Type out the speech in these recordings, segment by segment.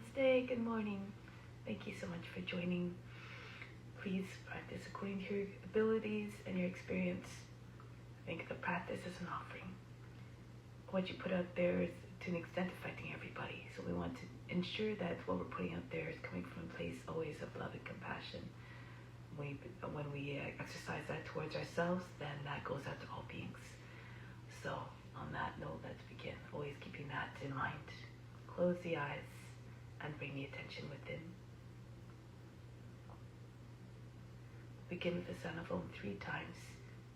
Namaste, good morning. Thank you so much for joining. Please practice according to your abilities and your experience. I think the practice is an offering. What you put out there is to an extent affecting everybody. So we want to ensure that what we're putting out there is coming from a place always of love and compassion. When we exercise that towards ourselves, then that goes out to all beings. So on that note, let's begin. Always keeping that in mind. Close the eyes and bring the attention within. Begin with the sound of Om 3 times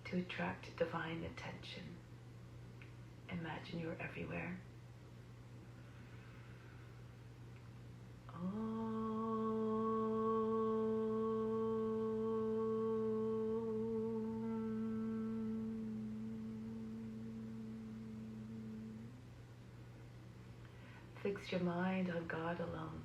to attract divine attention. Imagine you're everywhere. Fix your mind on God alone.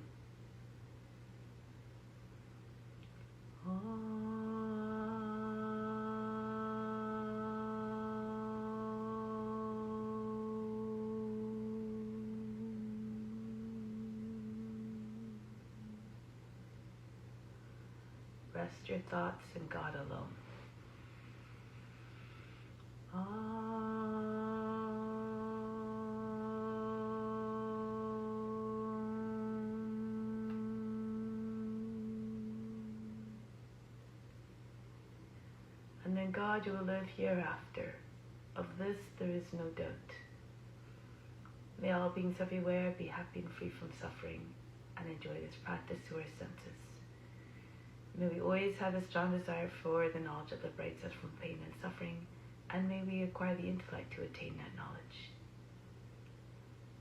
Rest your thoughts in God alone. And in God you will live hereafter. Of this there is no doubt. May all beings everywhere be happy and free from suffering and enjoy this practice through our senses. May we always have a strong desire for the knowledge that liberates us from pain and suffering, and may we acquire the intellect to attain that knowledge.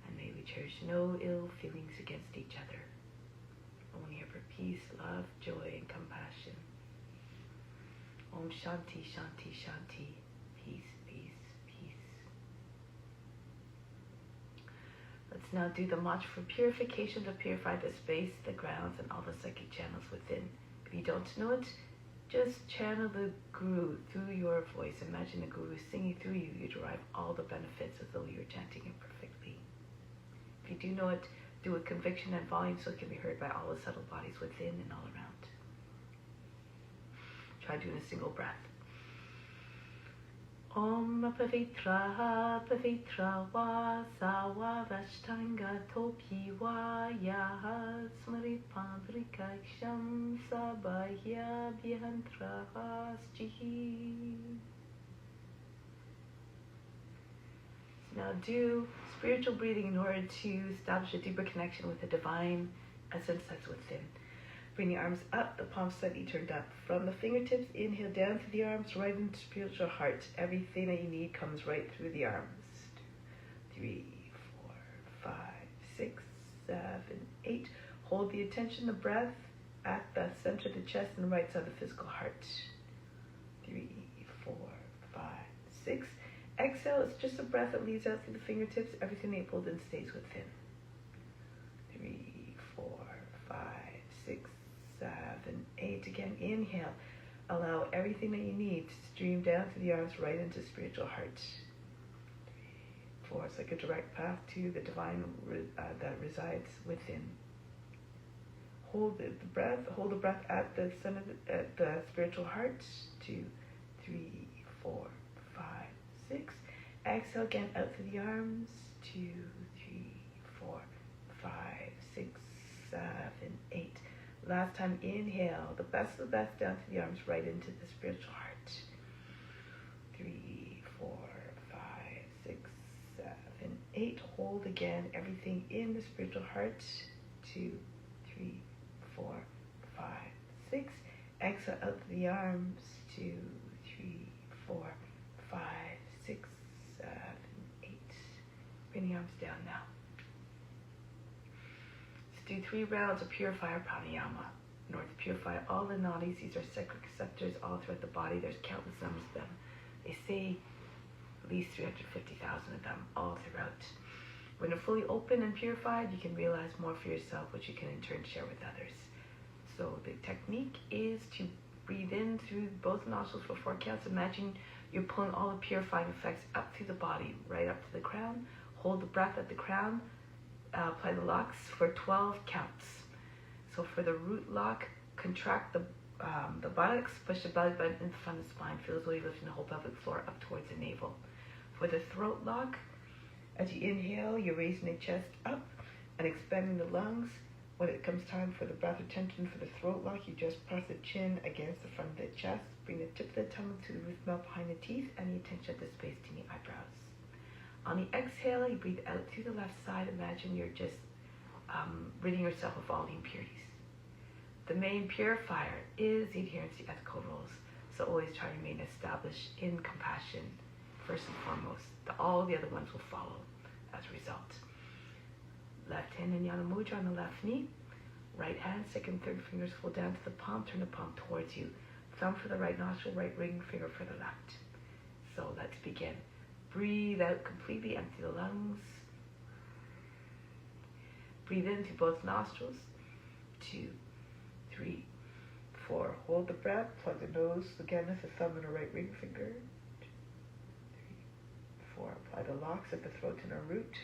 And may we cherish no ill feelings against each other, only ever peace, love, joy, and compassion. Om Shanti, Shanti, Shanti. Peace, peace, peace. Let's now do the mantra for purification to purify the space, the grounds, and all the psychic channels within. If you don't know it, just channel the Guru through your voice. Imagine the Guru singing through you. You derive all the benefits as though you're chanting it perfectly. If you do know it, do a conviction and volume so it can be heard by all the subtle bodies within and all around. Try doing a single breath. Om Pavitra Pavitra Va Sawa Vashtanga Topi Va Yaha Smripandrikaksham Sabahya Bhihantra Stihi. Now do spiritual breathing in order to establish a deeper connection with the divine essence that's within. Bring the arms up, the palms slightly turned up. From the fingertips, inhale down through the arms, right into spiritual heart. Everything that you need comes right through the arms. 2, 3, 4, 5, 6, 7, 8. Hold the attention, the breath, at the center of the chest and the right side of the physical heart. 3, 4, 5, 6. Exhale, it's just a breath that leads out through the fingertips. Everything that you pulled in stays within. 3, 4, 5, 6, 7, 8. Again, inhale. Allow everything that you need to stream down through the arms right into spiritual heart. 3, 4. It's like a direct path to the divine that resides within. Hold the breath. Hold the breath at the center, at the spiritual heart. 2, 3, 4, 5, 6. Exhale again out through the arms. 2, 3, 4, 5, 6, 7, 8. Last time, inhale, the best of the best down to the arms, right into the spiritual heart. 3, 4, 5, 6, 7, 8. Hold again, everything in the spiritual heart. 2, 3, 4, 5, 6. Exhale out to the arms. 2, 3, 4, 5, 6, 7, 8. Bring the arms down now. Do 3 rounds of purifier pranayama in order to purify all the nadis. These are sacred receptors all throughout the body. There's countless numbers of them. They say at least 350,000 of them all throughout. When they're fully open and purified, you can realize more for yourself, which you can in turn share with others. So the technique is to breathe in through both nostrils for 4 counts. Imagine you're pulling all the purifying effects up through the body, right up to the crown. Hold the breath at the crown. apply the locks for 12 counts. So for the root lock, contract the buttocks, push the belly button in front of the spine. Feel as though you're lifting the whole pelvic floor up towards the navel. For the throat lock, as you inhale, you're raising the chest up and expanding the lungs. When it comes time for the breath retention for the throat lock, you just press the chin against the front of the chest, bring the tip of the tongue to the roof mouth behind the teeth, and the attention at the space between the eyebrows. On the exhale, you breathe out through the left side. Imagine you're just ridding yourself of all the impurities. The main purifier is the adherence to ethical rules. So always try to remain established in compassion, first and foremost. All the other ones will follow as a result. Left hand in Jnana Mudra on the left knee. Right hand, second, third fingers fall down to the palm. Turn the palm towards you. Thumb for the right nostril, right ring finger for the left. So let's begin. Breathe out completely, empty the lungs. Breathe in through both nostrils. 2, 3, 4. Hold the breath. Plug the nose again with the thumb and a right ring finger. 2, 3, 4. Apply the locks at the throat and a root.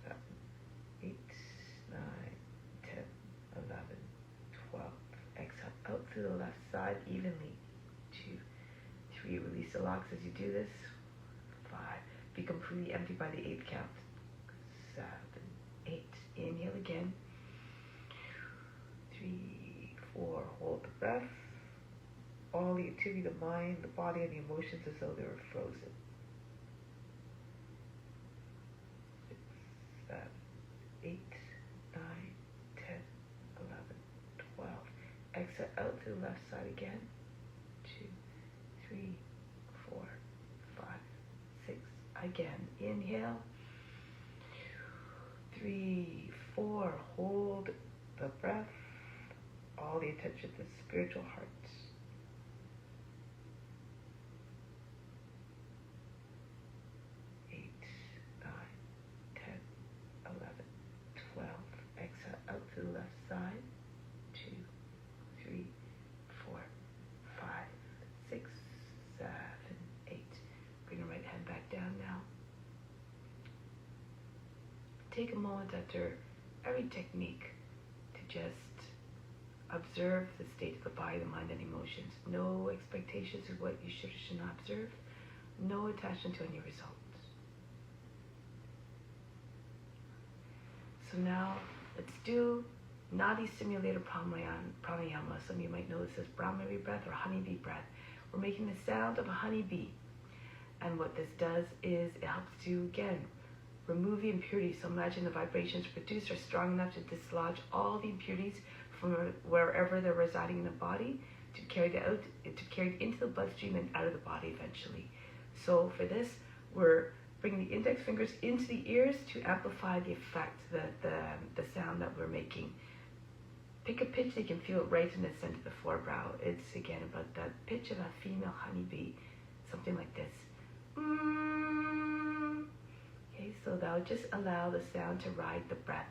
7, 8, 9, 10, 11, 12. Exhale out through the left side evenly. 2, 3. Release the locks as you do this. 5. Be completely empty by the 8th count. 7, 8. Inhale again. 3, 4. Hold the breath. All the activity, the mind, the body, and the emotions as though they were frozen. 6, 7, 8, 9, 10, 11, 12. Exhale out to the left side again. 2, 3, 4, 5, 6. Again. Inhale. 3, 4. Hold the breath. All the attention to the spiritual heart. 8, 9, 10, 11, 12. Exhale out to the left side. 2, 3, 4, 5, 6, 7, 8. Bring the right hand back down now. Take a moment after every technique to just observe the state of the body, the mind, and emotions. No expectations of what you should or should not observe. No attachment to any results. So now let's do Nadi Simulator Pranayama. Some of you might know this as Brahmari breath or honeybee breath. We're making the sound of a honeybee. And what this does is it helps to, again, remove the impurities. So imagine the vibrations produced are strong enough to dislodge all the impurities from wherever they're residing in the body to carry it into the bloodstream and out of the body eventually. So for this, we're bringing the index fingers into the ears to amplify the effect, the sound that we're making. Pick a pitch that you can feel it right in the center of the forebrow. It's again about that pitch of a female honeybee, something like this. Okay, so that'll just allow the sound to ride the breath.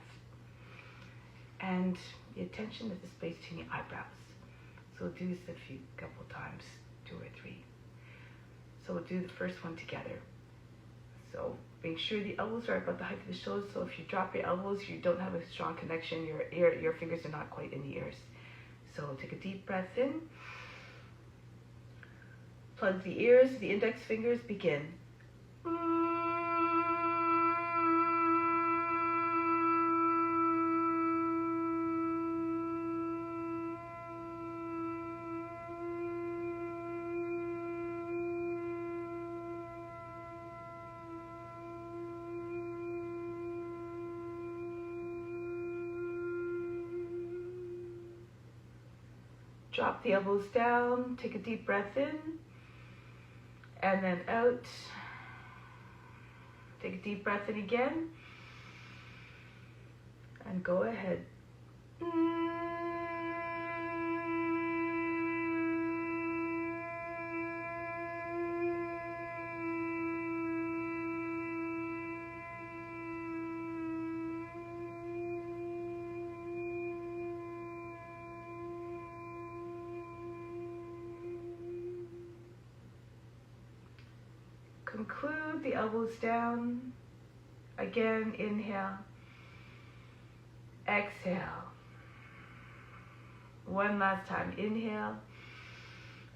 And the attention to the space between the eyebrows. So we'll do this a couple times, 2 or 3. So we'll do the first one together. So make sure the elbows are about the height of the shoulders. So if you drop your elbows, you don't have a strong connection. Your fingers are not quite in the ears. So take a deep breath in. Plug the ears. The index fingers begin. Drop the elbows down, take a deep breath in, and then out. Take a deep breath in again, and go ahead. Conclude the elbows down. Again, inhale. Exhale. One last time. Inhale.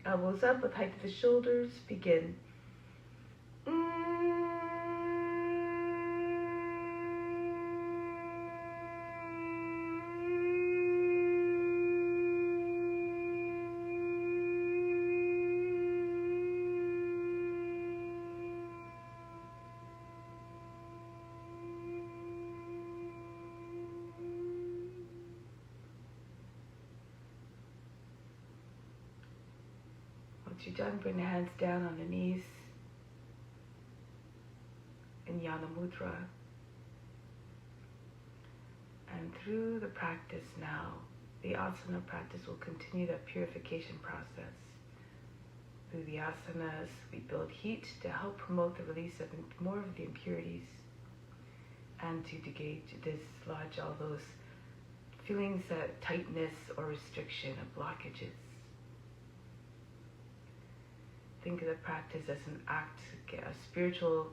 Elbows up with height of the shoulders. Begin. Once you're done, bring the hands down on the knees in Yana Mudra. And through the practice now, the asana practice will continue that purification process. Through the asanas, we build heat to help promote the release of more of the impurities and to dislodge all those feelings of tightness or restriction of blockages. Think of the practice as an act of spiritual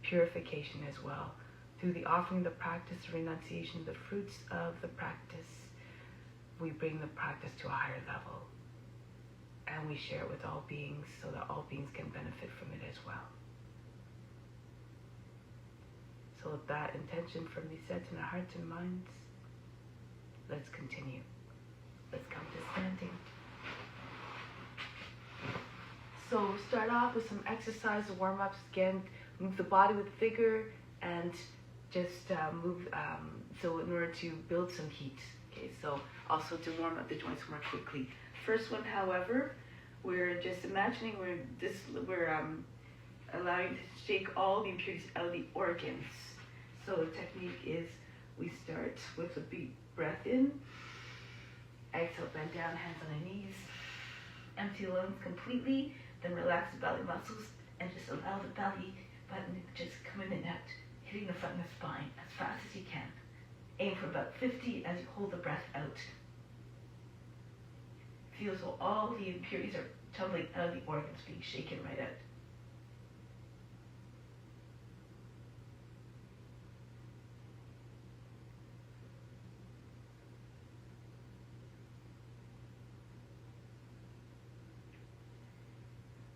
purification as well. Through the offering of the practice, the renunciation of the fruits of the practice, we bring the practice to a higher level. And we share it with all beings so that all beings can benefit from it as well. So with that intention firmly set in our hearts and minds, let's continue. Let's come to standing. So start off with some exercise warm-ups. Again, move the body with vigor and just move, so in order to build some heat. Okay, so also to warm up the joints more quickly. First one, however, we're just imagining we're allowing to shake all the impurities out of the organs. So the technique is we start with a deep breath in, exhale, bend down, hands on the knees, empty the lungs completely. Then relax the belly muscles and just allow the belly button to just come in and out, hitting the front of the spine as fast as you can. Aim for about 50 as you hold the breath out. Feel so all the impurities are tumbling out of the organs, being shaken right out.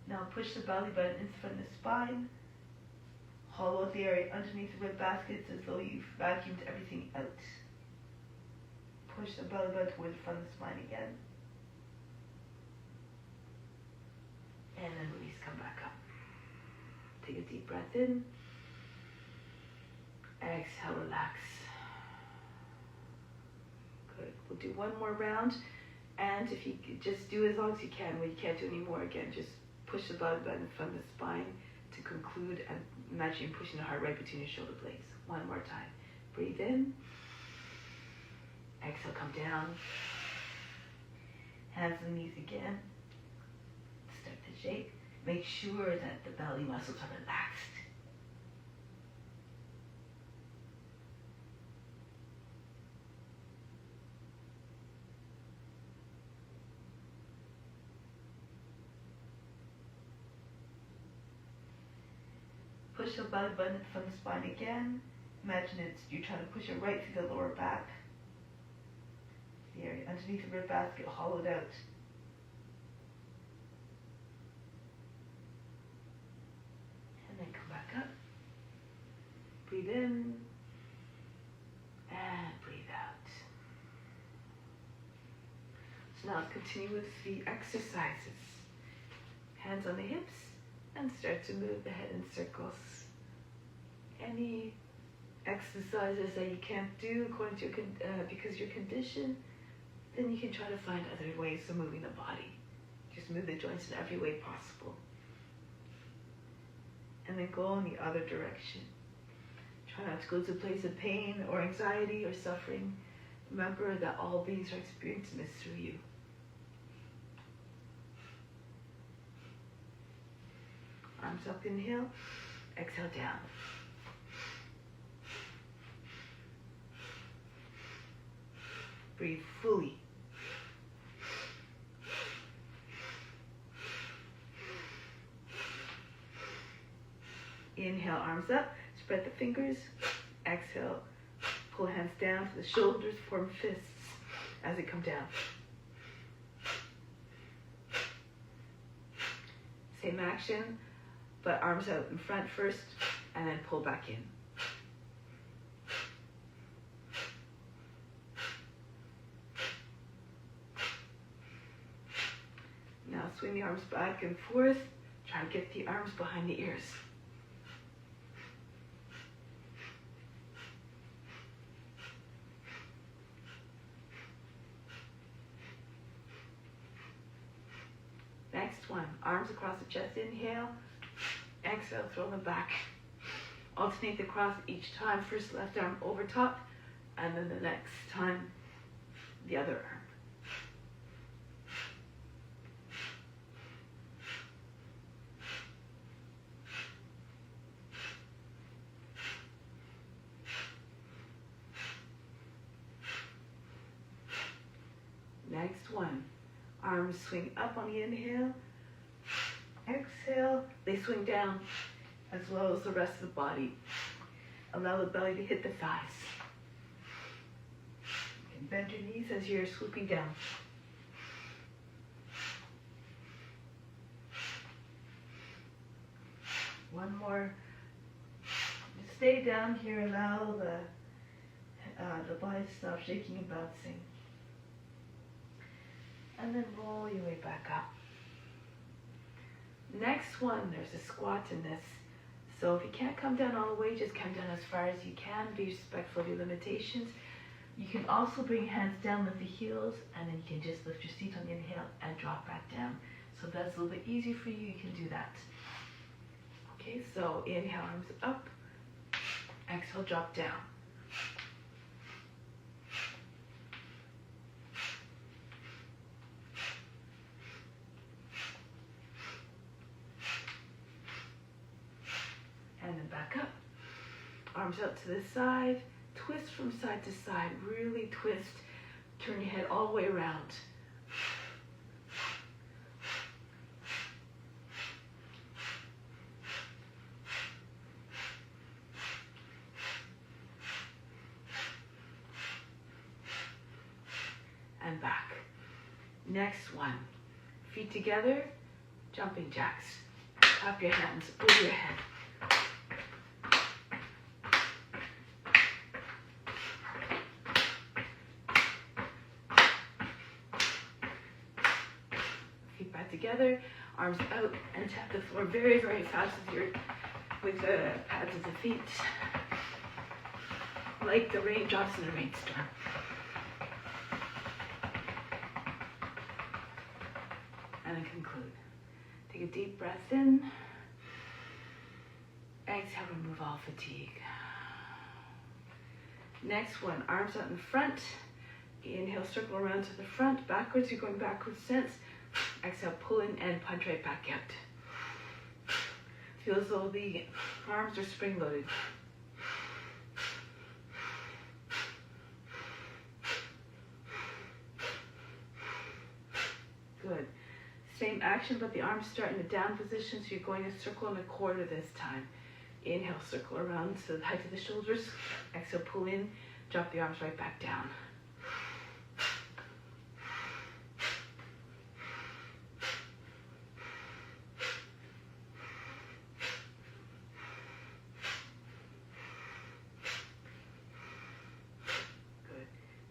Now push the belly button in front of the spine. Hollow out the area underneath the rib baskets as though you've vacuumed everything out. Push the belly button towards the front of the spine again. And then release, come back up. Take a deep breath in. Exhale, relax. Good. We'll do one more round. And if you just do as long as you can, when you can't do any more, again, just push the belly button in front of the spine to conclude, and imagine you're pushing the heart right between your shoulder blades. One more time. Breathe in. Exhale, come down. Hands and knees again. Start to shake. Make sure that the belly muscles are relaxed. Push the belly button from the spine again. Imagine you're trying to push it right through the lower back. The area underneath the rib basket hollowed out. And then come back up. Breathe in. And breathe out. So now continue with the exercises. Hands on the hips. And start to move the head in circles. Any exercises that you can't do according to because you're conditioned, then you can try to find other ways of moving the body. Just move the joints in every way possible. And then go in the other direction. Try not to go to a place of pain or anxiety or suffering. Remember that all beings are experiencing this through you. Arms up, inhale, exhale down. Breathe fully. Inhale, arms up, spread the fingers, Pull hands down to the shoulders, form fists as they come down. Same action, but arms out in front first, and then pull back in. Now swing the arms back and forth. Try to get the arms behind the ears. Next one, arms across the chest, inhale. Exhale, throw them back. Alternate the cross each time. First left arm over top, and then the next time, the other arm. Next one, arms swing up on the inhale. Exhale, they swing down as well as the rest of the body. Allow the belly to hit the thighs. And bend your knees as you're swooping down. One more. Just stay down here, allow the body to stop shaking and bouncing. And then roll your way back up. Next one, there's a squat in this. So if you can't come down all the way, just come down as far as you can. Be respectful of your limitations. You can also bring hands down with the heels, and then you can just lift your seat on the inhale and drop back down. So if that's a little bit easier for you, you can do that. Okay, so inhale, arms up. Exhale, drop down. And then back up. Arms out to the side. Twist from side to side. Really twist. Turn your head all the way around. And back. Next one. Feet together. Jumping jacks. Clap your hands over your head. Together, arms out, and tap the floor very, very fast with the pads of the feet, like the raindrops in a rainstorm. And then conclude. Take a deep breath in. Exhale, remove all fatigue. Next one, arms out in front. Inhale, circle around to the front. Backwards, you're going backwards sense. Exhale, pull in and punch right back out. Feel as though the arms are spring-loaded. Good. Same action, but the arms start in a down position, so you're going to circle in a quarter this time. Inhale, circle around to the height of the shoulders. Exhale, pull in, drop the arms right back down.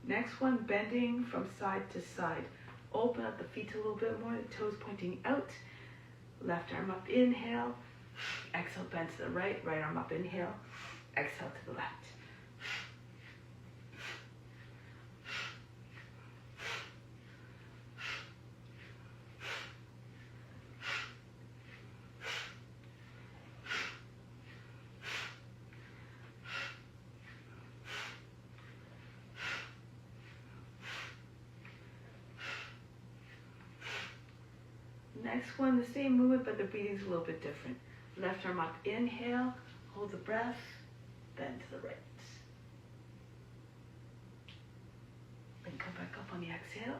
Next one, bending from side to side. Open up the feet a little bit more, the toes pointing out. Left arm up, inhale. Exhale, bend to the right. Right arm up, inhale. Exhale to the left. Next one, the same movement, but the breathing's a little bit different. Left arm up, inhale, hold the breath, bend to the right. Then come back up on the exhale.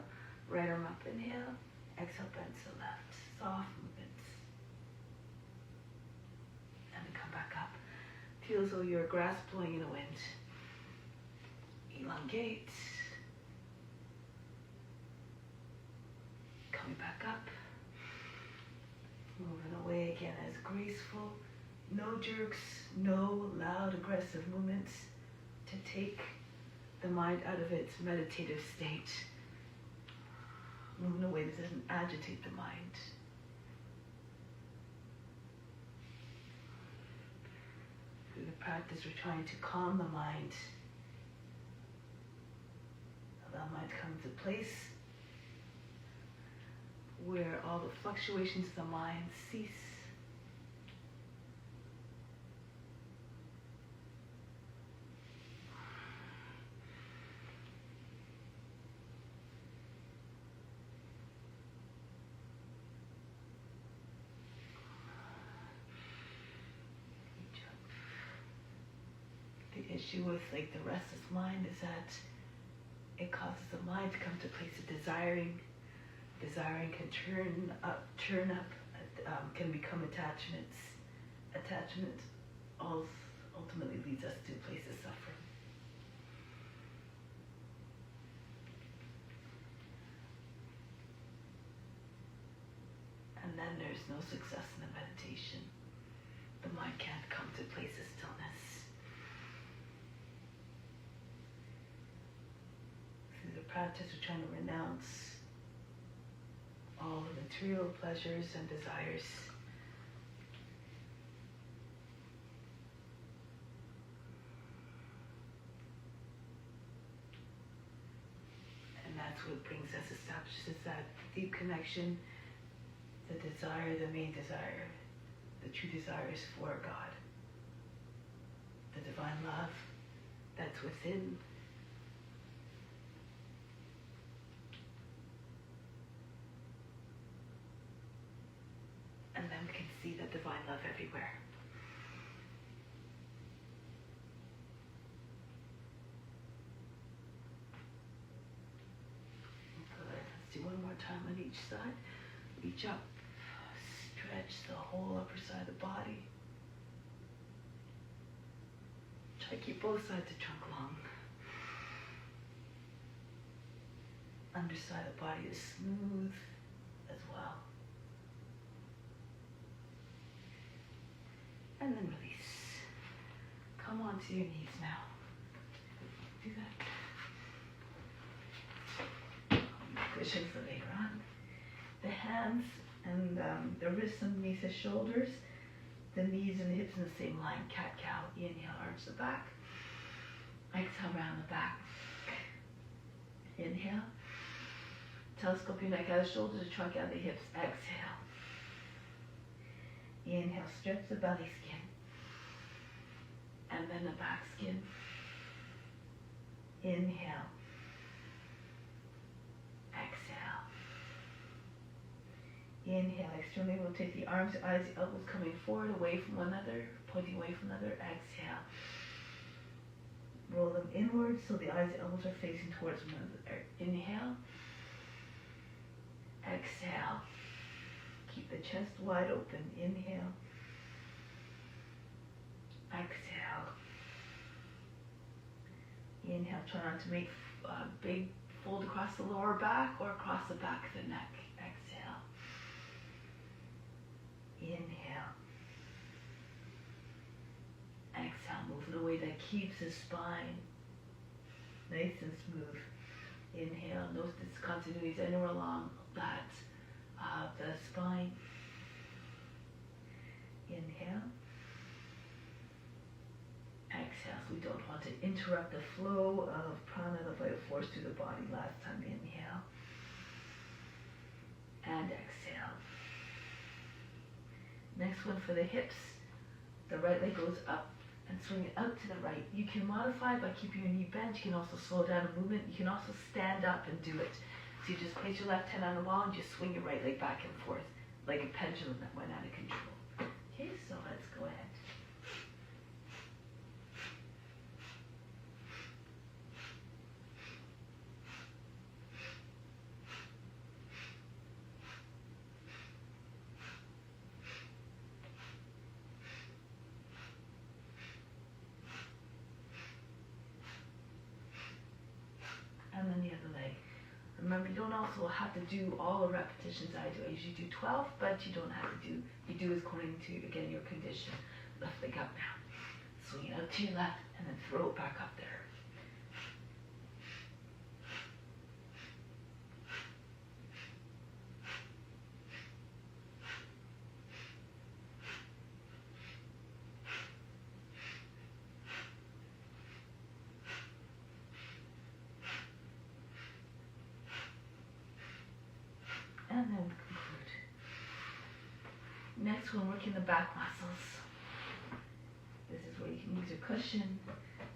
Right arm up, inhale, exhale, bend to the left. Soft movements. And then come back up. Feel as though you're a grass blowing in the wind. elongate. Coming back up. Moving away again as graceful. No jerks, no loud aggressive movements to take the mind out of its meditative state. Move in a way that doesn't agitate the mind. Through the practice, we're trying to calm the mind. Allow mind to come to a place where all the fluctuations of the mind cease. The issue with like the restless mind is that it causes the mind to come to a place of desiring. Desiring can turn up, can become attachments. Attachment ultimately leads us to a place of suffering. And then there's no success in the meditation. The mind can't come to a place of stillness. Through the practice, we're trying to renounce all the material pleasures and desires. And that's what brings us, establishes that deep connection, the desire, the main desire, the true desire is for God. The divine love that's within. And then we can see the divine love everywhere. Good. Let's do one more time on each side. Reach up. Stretch the whole upper side of the body. Try to keep both sides of the trunk long. Underside of the body is smooth as well. And then release. Come onto your knees now. Do that. Cushion for later on. The hands and the wrists underneath the shoulders. The knees and the hips in the same line. Cat-cow. Inhale, arch the back. Exhale, round the back. Inhale. Telescope your neck out of the shoulders, the trunk out of the hips. Exhale. Inhale, stretch the belly skin. And then the back skin. Inhale. Exhale. Inhale, externally rotate the arms, eyes, elbows coming forward, away from one another, pointing away from another. Exhale. Roll them inwards so the eyes and elbows are facing towards one another. Inhale. Exhale. Keep the chest wide open. Inhale. Exhale. Inhale. Try not to make a big fold across the lower back or across the back of the neck. Exhale. Inhale. Exhale. Move in a way that keeps the spine nice and smooth. Inhale. Notice continuities anywhere along that the spine. Inhale. Exhale. So we don't want to interrupt the flow of prana, the vital force through the body. Last time. Inhale. And exhale. Next one for the hips. The right leg goes up and swing it out to the right. You can modify by keeping your knee bent. You can also slow down the movement. You can also stand up and do it. So you just place your left hand on the wall and just swing your right leg back and forth like a pendulum that went out of control. Okay, so let's go ahead. Remember, you don't also have to do all the repetitions I do. I usually do 12, but you don't have to do, you do as according to, again, your condition. Left leg up now. Swing it out to your left, and then throw it back up there. And then conclude. Next, we're working the back muscles. This is where you can use your cushion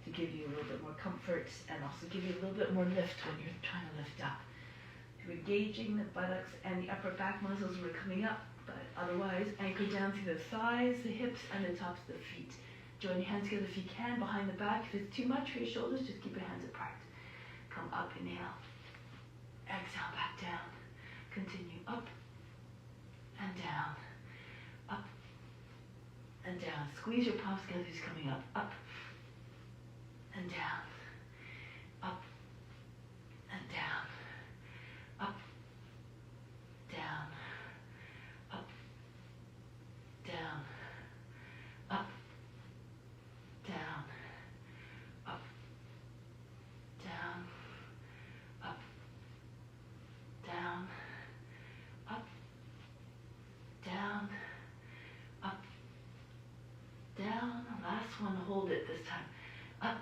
to give you a little bit more comfort and also give you a little bit more lift when you're trying to lift up. We're engaging the buttocks and the upper back muscles. We're coming up, but otherwise anchor down through the thighs, the hips, and the tops of the feet. Join your hands together if you can behind the back. If it's too much for your shoulders, just keep your hands apart. Come up, inhale. Exhale, back down. Continue up and down, up and down. Squeeze your palms together as you're coming up, up and down, up and down, up, down, up, down, up, down, up, down, up, down, up, down, up, down. Last one, hold it this time. Up,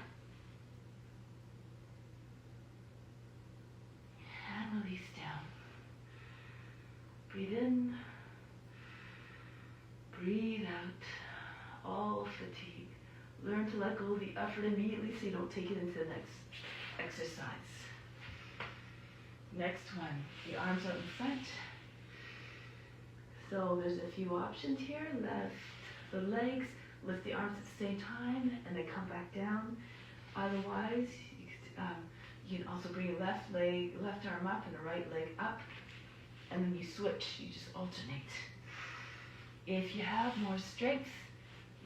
and release down. Breathe in, breathe out, all fatigue. Learn to let go of the effort immediately so you don't take it into the next exercise. Next one, the arms out in front. So there's a few options here. Lift the legs, lift the arms at the same time, and then come back down. Otherwise, you can also bring your left arm up and the right leg up, and then you switch, you just alternate. If you have more strength,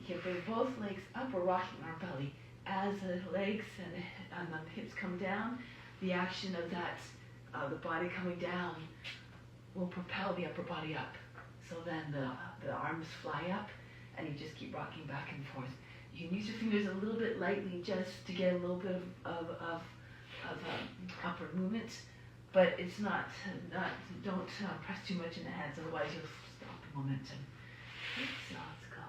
you can bring both legs up. We're rocking our belly. As the legs and the hips come down, the action of that, the body coming down, will propel the upper body up. So then the arms fly up, and you just keep rocking back and forth. You can use your fingers a little bit lightly just to get a little bit of upward movement, but it's not don't press too much in the hands, otherwise you'll stop the momentum. Okay, so let's go.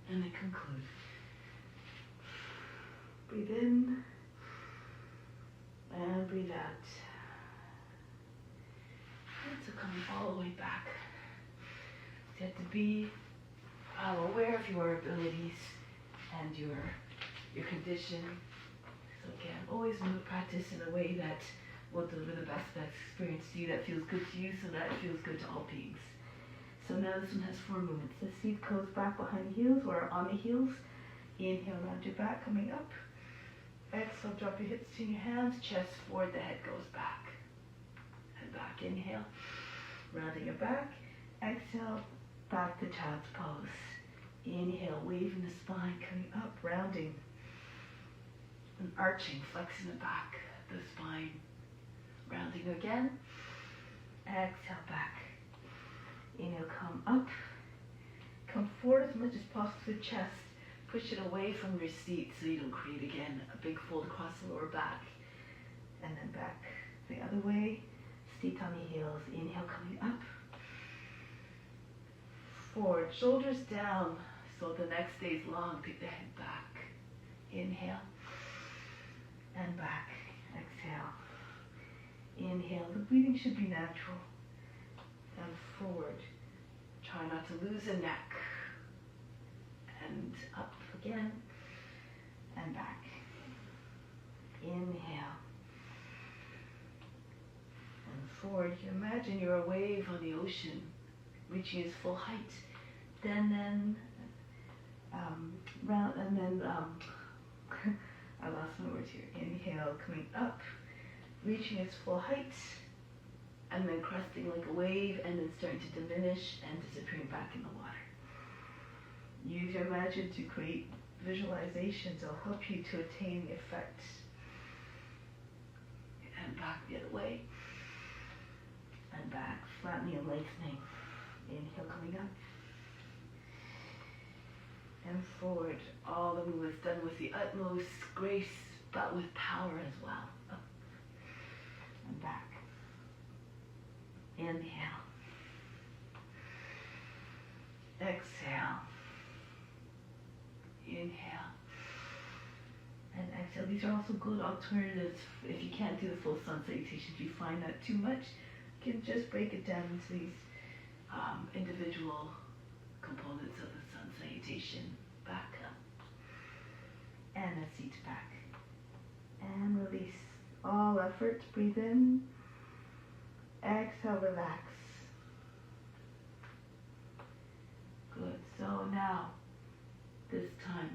And then conclude. Breathe in and breathe out. And so coming all the way back. You have to be aware of your abilities and your condition. So again, always practice in a way that will deliver the best experience to you, that feels good to you, so that it feels good to all beings. So now this one has 4 movements. The seat goes back behind the heels or on the heels. Inhale, round your back, coming up. Exhale, drop your hips to your hands, chest forward, the head goes back. And back, inhale, rounding your back. Exhale, back to child's pose. Inhale, waving the spine, coming up, rounding. And arching, flexing the back, the spine. Rounding again. Exhale, back. Inhale, come up, come forward as much as possible to the chest. Push it away from your seat so you don't create, again, a big fold across the lower back. And then back the other way, seat on the heels. Inhale, coming up, forward, shoulders down so the neck stays long. Take the head back. Inhale, and back. Exhale. Inhale, the breathing should be natural. And forward. Try not to lose the neck. And up again. And back. Inhale. And forward. You imagine you're a wave on the ocean. reaching its full height. Then round, and then I lost my words here. Inhale, coming up, reaching its full height, and then cresting like a wave, and then starting to diminish and disappearing back in the water. Use your imagination to create visualizations that will help you to attain the effect. And back the other way. And back, flattening and lengthening. Inhale, coming up. And forward. All the movements done with the utmost grace, but with power as well. Up and back. Inhale. Exhale. Inhale. And exhale. These are also good alternatives if you can't do the full sun salutation. If you find that too much, you can just break it down into these individual components of the sun salutation. Back up. And a seat back. And release all effort. Breathe in. Exhale, relax. Good. So now, this time,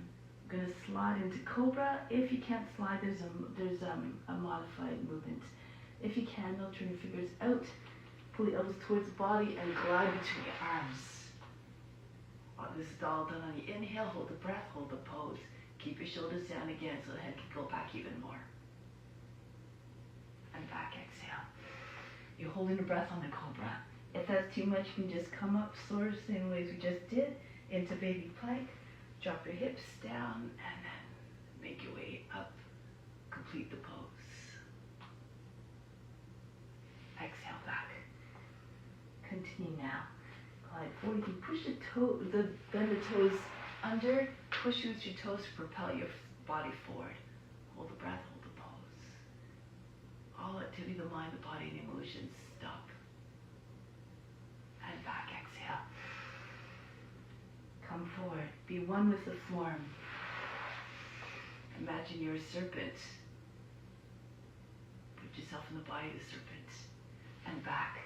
I'm going to slide into Cobra. If you can't slide, there's a modified movement. If you can, now turn your fingers out. Pull the elbows towards the body and glide between your arms. This is all done on the inhale. Hold the breath, hold the pose. Keep your shoulders down again so the head can go back even more. And back, exhale. You're holding the breath on the Cobra. If that's too much, you can just come up, sort of same way as we just did, into baby plank. Drop your hips down and then make your way up. Complete the pose. Exhale back. Continue now. Glide forward. You can push bend the toes under. Push with your toes to propel your body forward. Hold the breath, hold the pose. All activity of the mind, the body, and emotions stop. And back, exhale. Come forward. Be one with the form. Imagine you're a serpent. Put yourself in the body of the serpent. And back.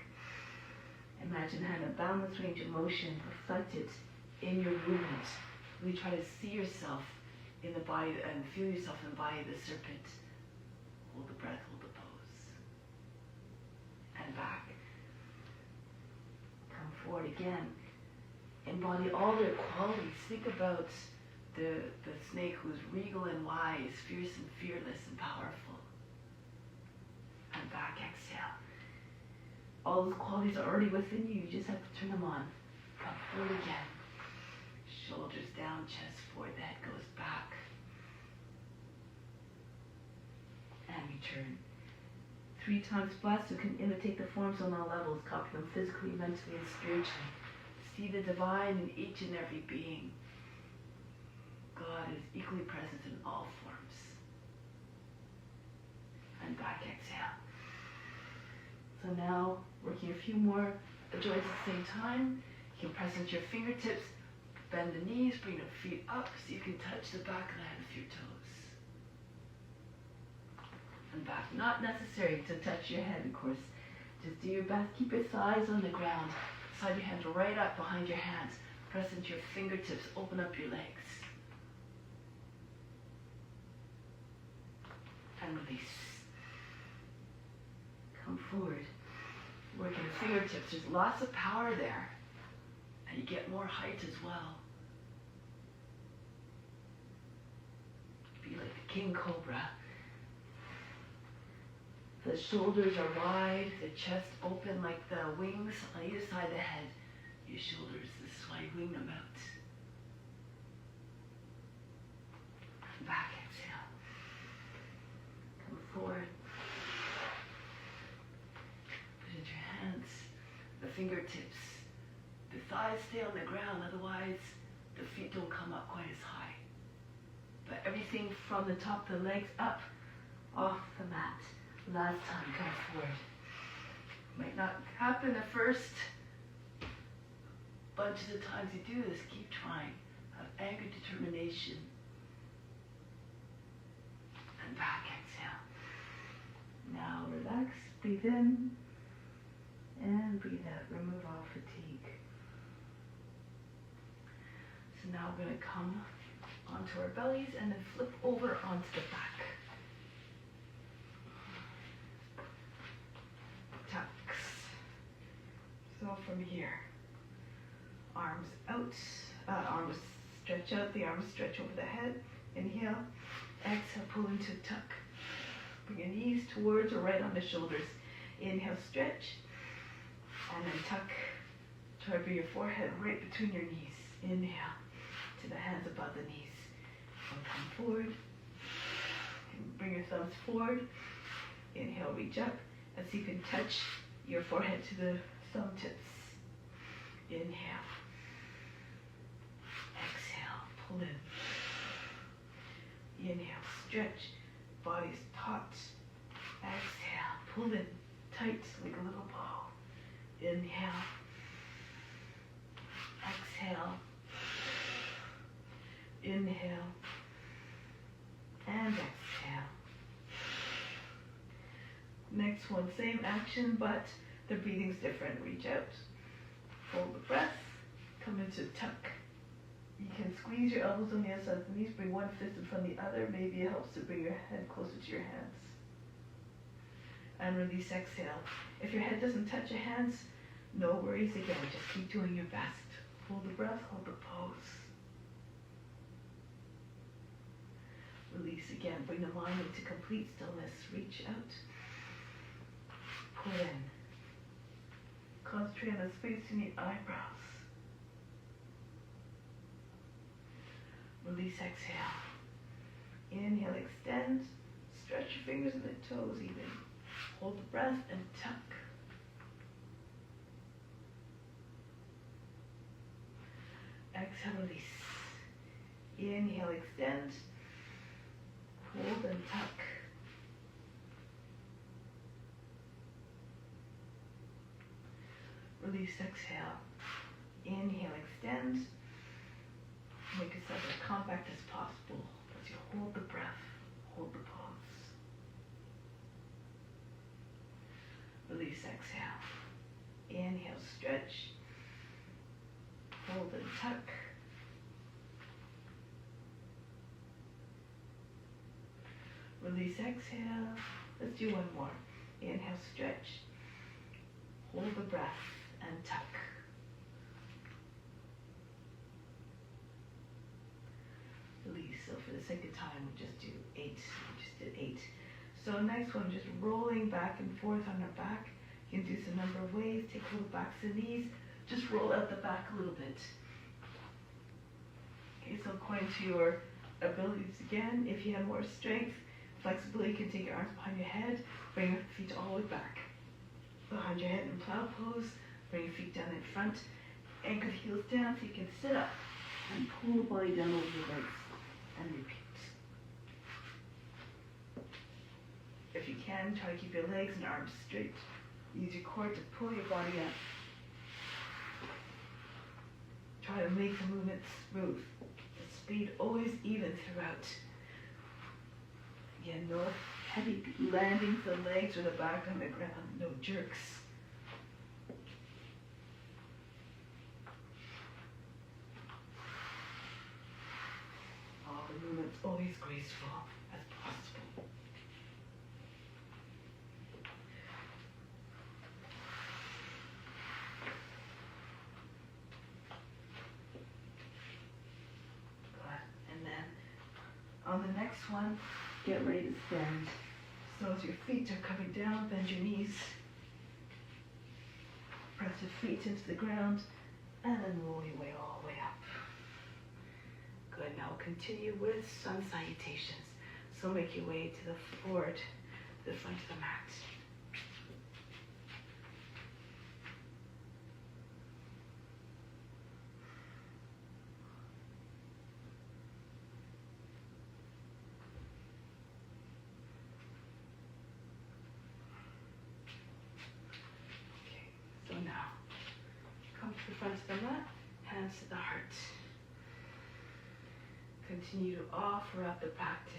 Imagine having a boundless range of motion reflected in your movement. Really try to see yourself in the body and feel yourself in the body of the serpent. Hold the breath, hold the pose. And back. Come forward again. Embody all their qualities. Think about the snake who's regal and wise, fierce and fearless and powerful. And back, exhale. All those qualities are already within you. You just have to turn them on. Come forward again. Shoulders down, chest forward, the head goes back. And return. 3 times blessed who can imitate the forms on all levels, copy them physically, mentally, and spiritually. See the divine in each and every being. God is equally present in all forms. And back, exhale. So now, working a few more joints at the same time. You can press into your fingertips, bend the knees, bring the feet up so you can touch the back of the head with your toes. And back. Not necessary to touch your head, of course. Just do your best. Keep your thighs on the ground. Slide your hands right up behind your hands. Press into your fingertips. Open up your legs. And release. Come forward. Working the fingertips. There's lots of power there. And you get more height as well. Be like the king cobra. The shoulders are wide, the chest open like the wings on either side of the head. Your shoulders, this is why you wing them out. Back, exhale. Come forward. Put into your hands, the fingertips. The thighs stay on the ground, otherwise the feet don't come up quite as high. But everything from the top of the legs up, off the mat. Last time, come forward. Might not happen the first bunch of the times you do this. Keep trying. Have anger, determination. And back, exhale. Now relax, breathe in, and breathe out. Remove all fatigue. So now we're going to come onto our bellies and then flip over onto the back. Tucks. So from here, arms out, arms stretch out, the arms stretch over the head. Inhale, exhale, pull into a tuck. Bring your knees towards or right on the shoulders. Inhale, stretch, and then tuck. Try to bring your forehead right between your knees. Inhale, to the hands above the knees. And come forward. And bring your thumbs forward. Inhale, reach up. And so you can touch your forehead to the thumb tips. Inhale. Exhale, pull in. Inhale, stretch. Body's taut. Exhale, pull in. Tight like a little bow. Inhale. Exhale. Inhale. And exhale. Next one, same action, but the breathing's different. Reach out. Hold the breath. Come into tuck. You can squeeze your elbows on the outside of the knees. Bring one fist in front of the other. Maybe it helps to bring your head closer to your hands. And release, exhale. If your head doesn't touch your hands, no worries again. Just keep doing your best. Hold the breath, hold the pose. Release again. Bring the mind into complete stillness. Reach out. Pull in. Concentrate on the space in the eyebrows. Release, exhale. Inhale, extend. Stretch your fingers and the toes even. Hold the breath and tuck. Exhale, release. Inhale, extend. Hold and tuck. Release, exhale. Inhale, extend. Make yourself as compact as possible as you hold the breath, hold the pose. Release, exhale. Inhale, stretch. Hold and tuck. Release, exhale. Let's do one more. Inhale, stretch. Hold the breath and tuck. Release. So for the sake of time, we just do 8. We just did 8. So next one, just rolling back and forth on our back. You can do this a number of ways. Take a little back to the knees. Just roll out the back a little bit. Okay, so according to your abilities again, if you have more strength, flexibility, you can take your arms behind your head, bring your feet all the way back. Behind your head in plow pose, bring your feet down in front, anchor the heels down so you can sit up and pull the body down over your legs and repeat. If you can, try to keep your legs and arms straight. Use your core to pull your body up. Try to make the movement smooth. The speed always even throughout. Again, no heavy landings the legs or the back on the ground. No jerks. All the movements always graceful as possible. On the next one, get ready to stand. So as your feet are coming down, bend your knees. Press your feet into the ground, and then roll your way all the way up. Good, now we'll continue with sun salutations. So make your way to the forward, to the front of the mat. The front of the mat, hands to the heart. Continue to offer up the practice.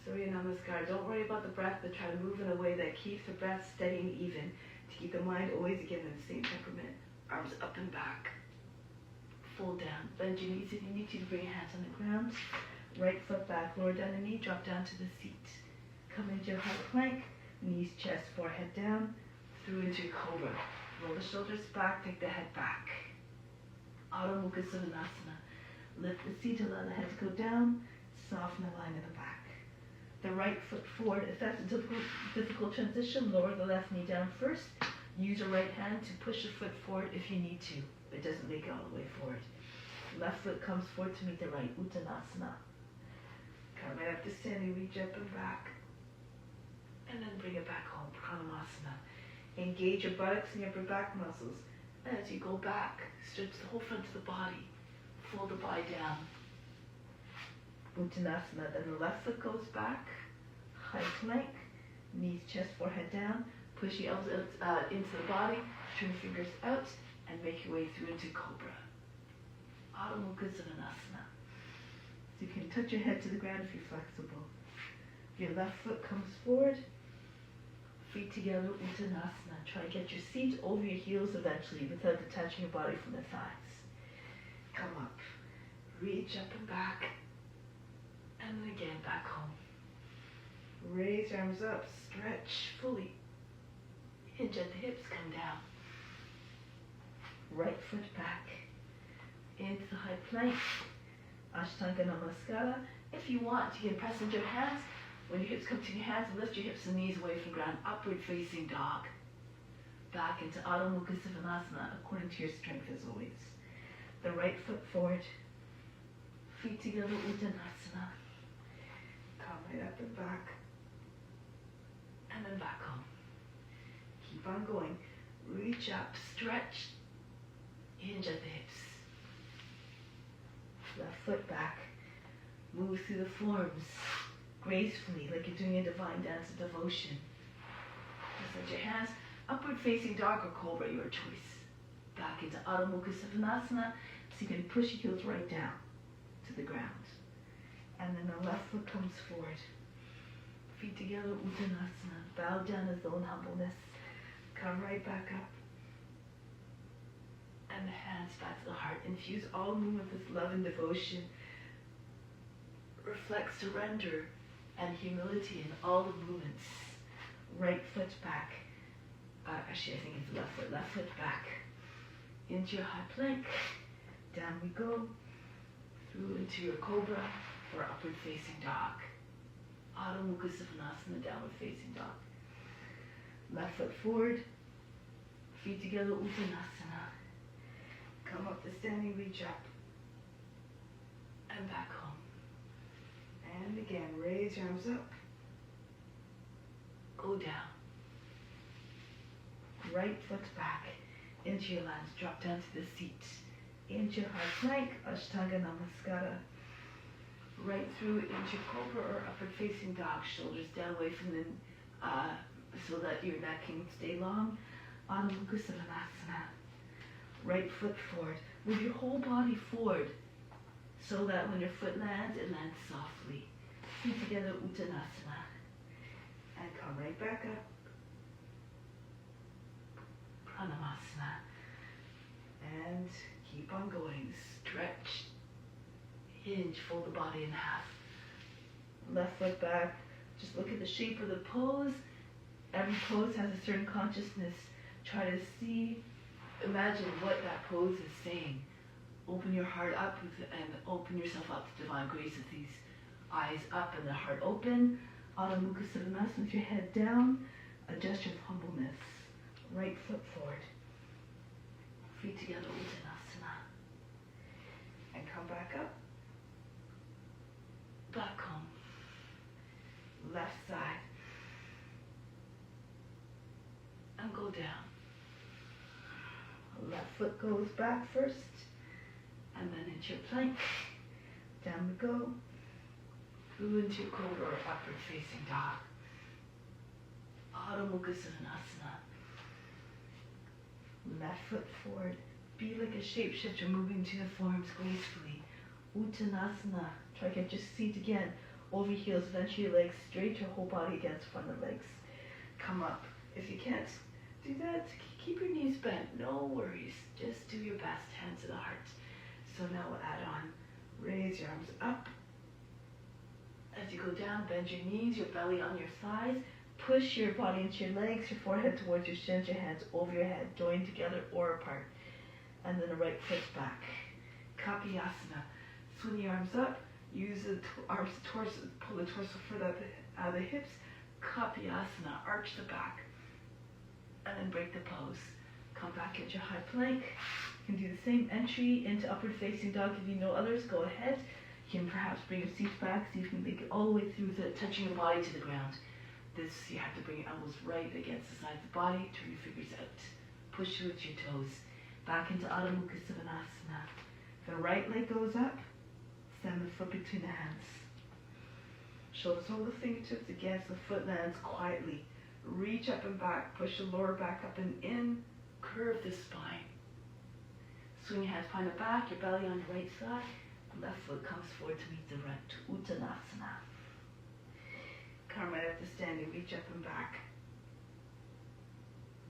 Surya Namaskar. Don't worry about the breath, but try to move in a way that keeps the breath steady and even. To keep the mind always again in the same temperament. Arms up and back. fold down. Bend your knees if you need to bring your hands on the ground. Right foot back, lower down the knee, drop down to the seat. Come into your high plank, knees, chest, forehead down, through into your cobra. Roll the shoulders back, take the head back. Adho Mukha Svanasana. Lift the seat, allow the head to go down, soften the line of the back. The right foot forward. If that's a difficult transition, lower the left knee down first. Use your right hand to push your foot forward if you need to. It doesn't make it all the way forward. Left foot comes forward to meet the right, Uttanasana. Come right up to standing, reach up and back. And then bring it back home, Pranamasana. Engage your buttocks and your upper back muscles. As you go back, stretch the whole front of the body. Fold the body down. Uttanasana. Then the left foot goes back. High plank. Knees, chest, forehead down. Push your elbows into the body. Turn your fingers out and make your way through into Cobra. Adho Mukha Svanasana. So you can touch your head to the ground if you're flexible. Your left foot comes forward. Feet together, Uttanasana. Try to get your seat over your heels eventually without detaching your body from the thighs. Come up. Reach up and back. And then again back home. Raise your arms up. Stretch fully. Hinge at the hips. Come down. Right foot back. Into the high plank. Ashtanga Namaskara. If you want, you can press into your hands. When your hips come to your hands, lift your hips and knees away from the ground. Upward facing dog. Back into Adho Mukha Svanasana according to your strength as always. The right foot forward. Feet together, Uttanasana. Come right up and back. And then back home. Keep on going. Reach up, stretch. Hinge at the hips. Left foot back. Move through the forms gracefully, like you're doing a divine dance of devotion. Just let your hands upward facing dog or cobra, your choice. Back into Adho Mukha Svanasana, so you can push your heels right down to the ground. And then the left foot comes forward. Feet together, Uttanasana. Bow down as though in humbleness. Come right back up. And the hands back to the heart. Infuse all movement with love and devotion. Reflect surrender and humility in all the movements. Right foot back. Actually, I think it's left foot. Left foot back. Into your high plank. Down we go. Through into your cobra or upward facing dog. Adho Mukha Svanasana, downward facing dog. Left foot forward. Feet together, Uttanasana. Come up to standing, reach up. And back home. And again, raise your arms up. Go down. Right foot back. Into your lines. Drop down to the seat. Into your high plank. Ashtanga Namaskara. Right through into cobra or upward facing dog. Shoulders down away from the, so that your neck can stay long. Adho Mukha Svanasana. Right foot forward. Move your whole body forward so that when your foot lands, it lands softly. Feet together, Uttanasana. And come right back up. Pranamasana. And keep on going. Stretch. Hinge. Fold the body in half. Left foot back. Just look at the shape of the pose. Every pose has a certain consciousness. Try to see, imagine what that pose is saying. Open your heart up and open yourself up to divine grace with these eyes up and the heart open. Adho Mukha Svanasana with your head down. A gesture of humbleness. Right foot forward. Feet together, Uttanasana. And come back up. Back home. Left side. And go down. Left foot goes back first. And then into your plank. Down we go. Through into your cobra or upward facing dog. Adho Mukha Svanasana. Left foot forward. Be like a shapeshifter moving to the forms gracefully. Uttanasana. Try to get your seat again. Over heels, eventually your legs straight, your whole body against front of the legs. Come up. If you can't do that, keep your knees bent. No worries. Just do your best. Hands to the heart. So now we'll add on. Raise your arms up. As you go down, bend your knees, your belly on your thighs. Push your body into your legs, your forehead towards your shins, your hands over your head, joined together or apart. And then the right foot's back. Kapiyasana. Swing your arms up. Use the arms, pull the torso further out of the hips. Kapiyasana. Arch the back. And then break the pose. Come back into high plank. You can do the same entry into upward facing dog. If you know others, go ahead. You can perhaps bring your seat back, see if you can make it all the way through without touching your body to the ground. This, you have to bring your elbows right against the side of the body, turn your fingers out. Push with your toes. Back into Adho Mukha Svanasana. The right leg goes up, send the foot between the hands. Shoulders over the fingertips against the foot lands quietly. Reach up and back, push the lower back up and in, curve the spine. Swing your hands behind the back, your belly on your right side. Left foot comes forward to meet the right, Uttanasana. Come right up to standing, reach up and back.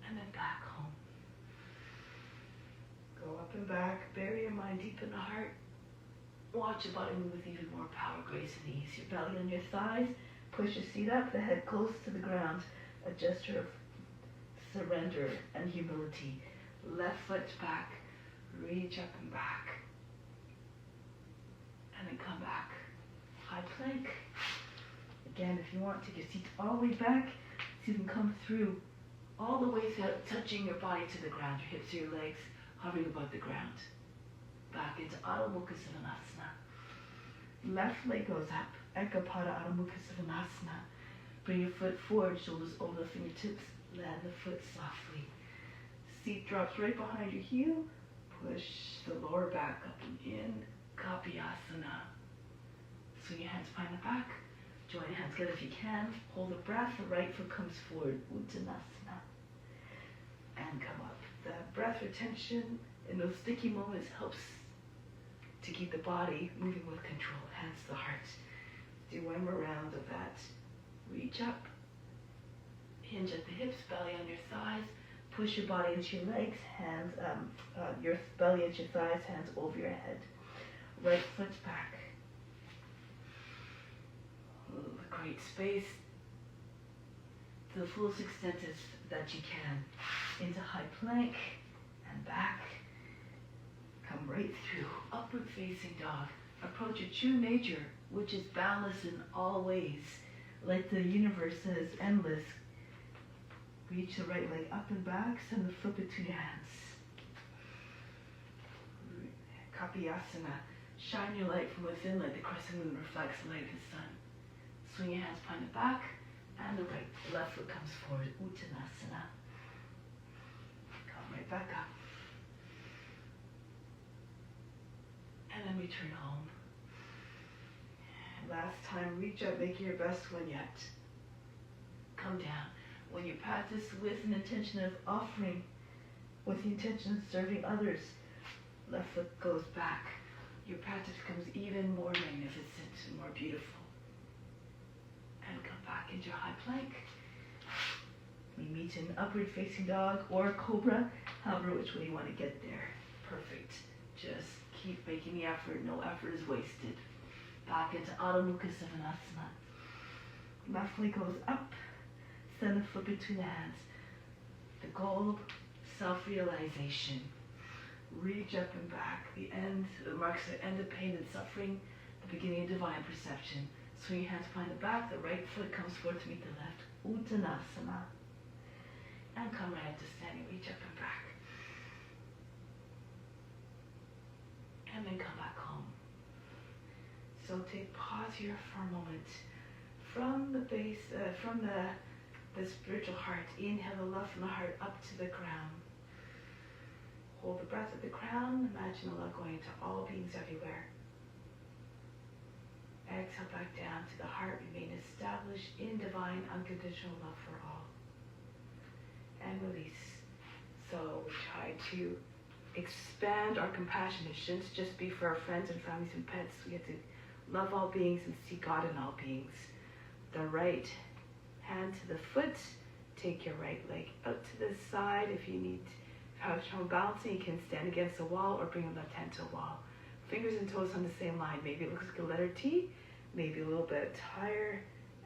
And then back home. Go up and back, bury your mind deep in the heart. Watch your body move with even more power, grace, and ease. Your belly on your thighs, push your seat up, the head close to the ground. A gesture of surrender and humility. Left foot back, reach up and back. And then come back. High plank. Again, if you want, take your seat all the way back so you can come through all the way without touching your body to the ground. Your hips or your legs hovering above the ground. Back into Adho Mukha Svanasana. Left leg goes up. Ekapada Adho Mukha Svanasana. Bring your foot forward, shoulders over the fingertips. Land the foot softly. Seat drops right behind your heel. Push the lower back up and in. Kapiyasana. Swing your hands behind the back. Join your hands together if you can. Hold the breath. The right foot comes forward. Uttanasana. And come up. The breath retention in those sticky moments helps to keep the body moving with control. Hands to the heart. Do one more round of that. Reach up. Hinge at the hips. Belly on your thighs. Push your body into your legs. Hands, your belly into your thighs. Hands over your head. Right foot back. Great space to the fullest extent that you can. Into high plank and back. Come right through. Upward facing dog. Approach your true nature, which is balance in all ways. Like the universe is endless. Reach the right leg up and back. Send the foot between your hands. Kapiyasana. Shine your light from within like the crescent moon reflects the light of the sun. Swing your hands behind the back, and the left foot comes forward. Uttanasana. Come right back up. And then return home. Last time, reach up, make your best one yet. Come down. When you practice with an intention of offering, with the intention of serving others, left foot goes back. Your practice becomes even more magnificent and more beautiful. And come back into high plank. We meet in upward facing dog or cobra, however which way you want to get there. Perfect. Just keep making the effort. No effort is wasted. Back into Adho Mukha Svanasana. Left leg goes up. Send the foot between the hands. The goal, self-realization. Reach up and back. The end marks the end of pain and suffering, the beginning of divine perception. Swing your hands behind the back. The right foot comes forward to meet the left. Uttanasana. And come right up to standing. Reach up and back. And then come back home. So pause here for a moment. From the base, from the spiritual heart, inhale the love from the heart up to the crown. Hold the breath at the crown. Imagine the love going to all beings everywhere. Exhale back down to the heart. Remain established in divine unconditional love for all. And release. So we try to expand our compassion. It shouldn't just be for our friends and families and pets. We have to love all beings and see God in all beings. The right hand to the foot. Take your right leg out to the side. If you need to have trouble balancing, you can stand against the wall or bring your left hand to the wall. fingers and toes on the same line. Maybe it looks like a letter T, maybe a little bit higher,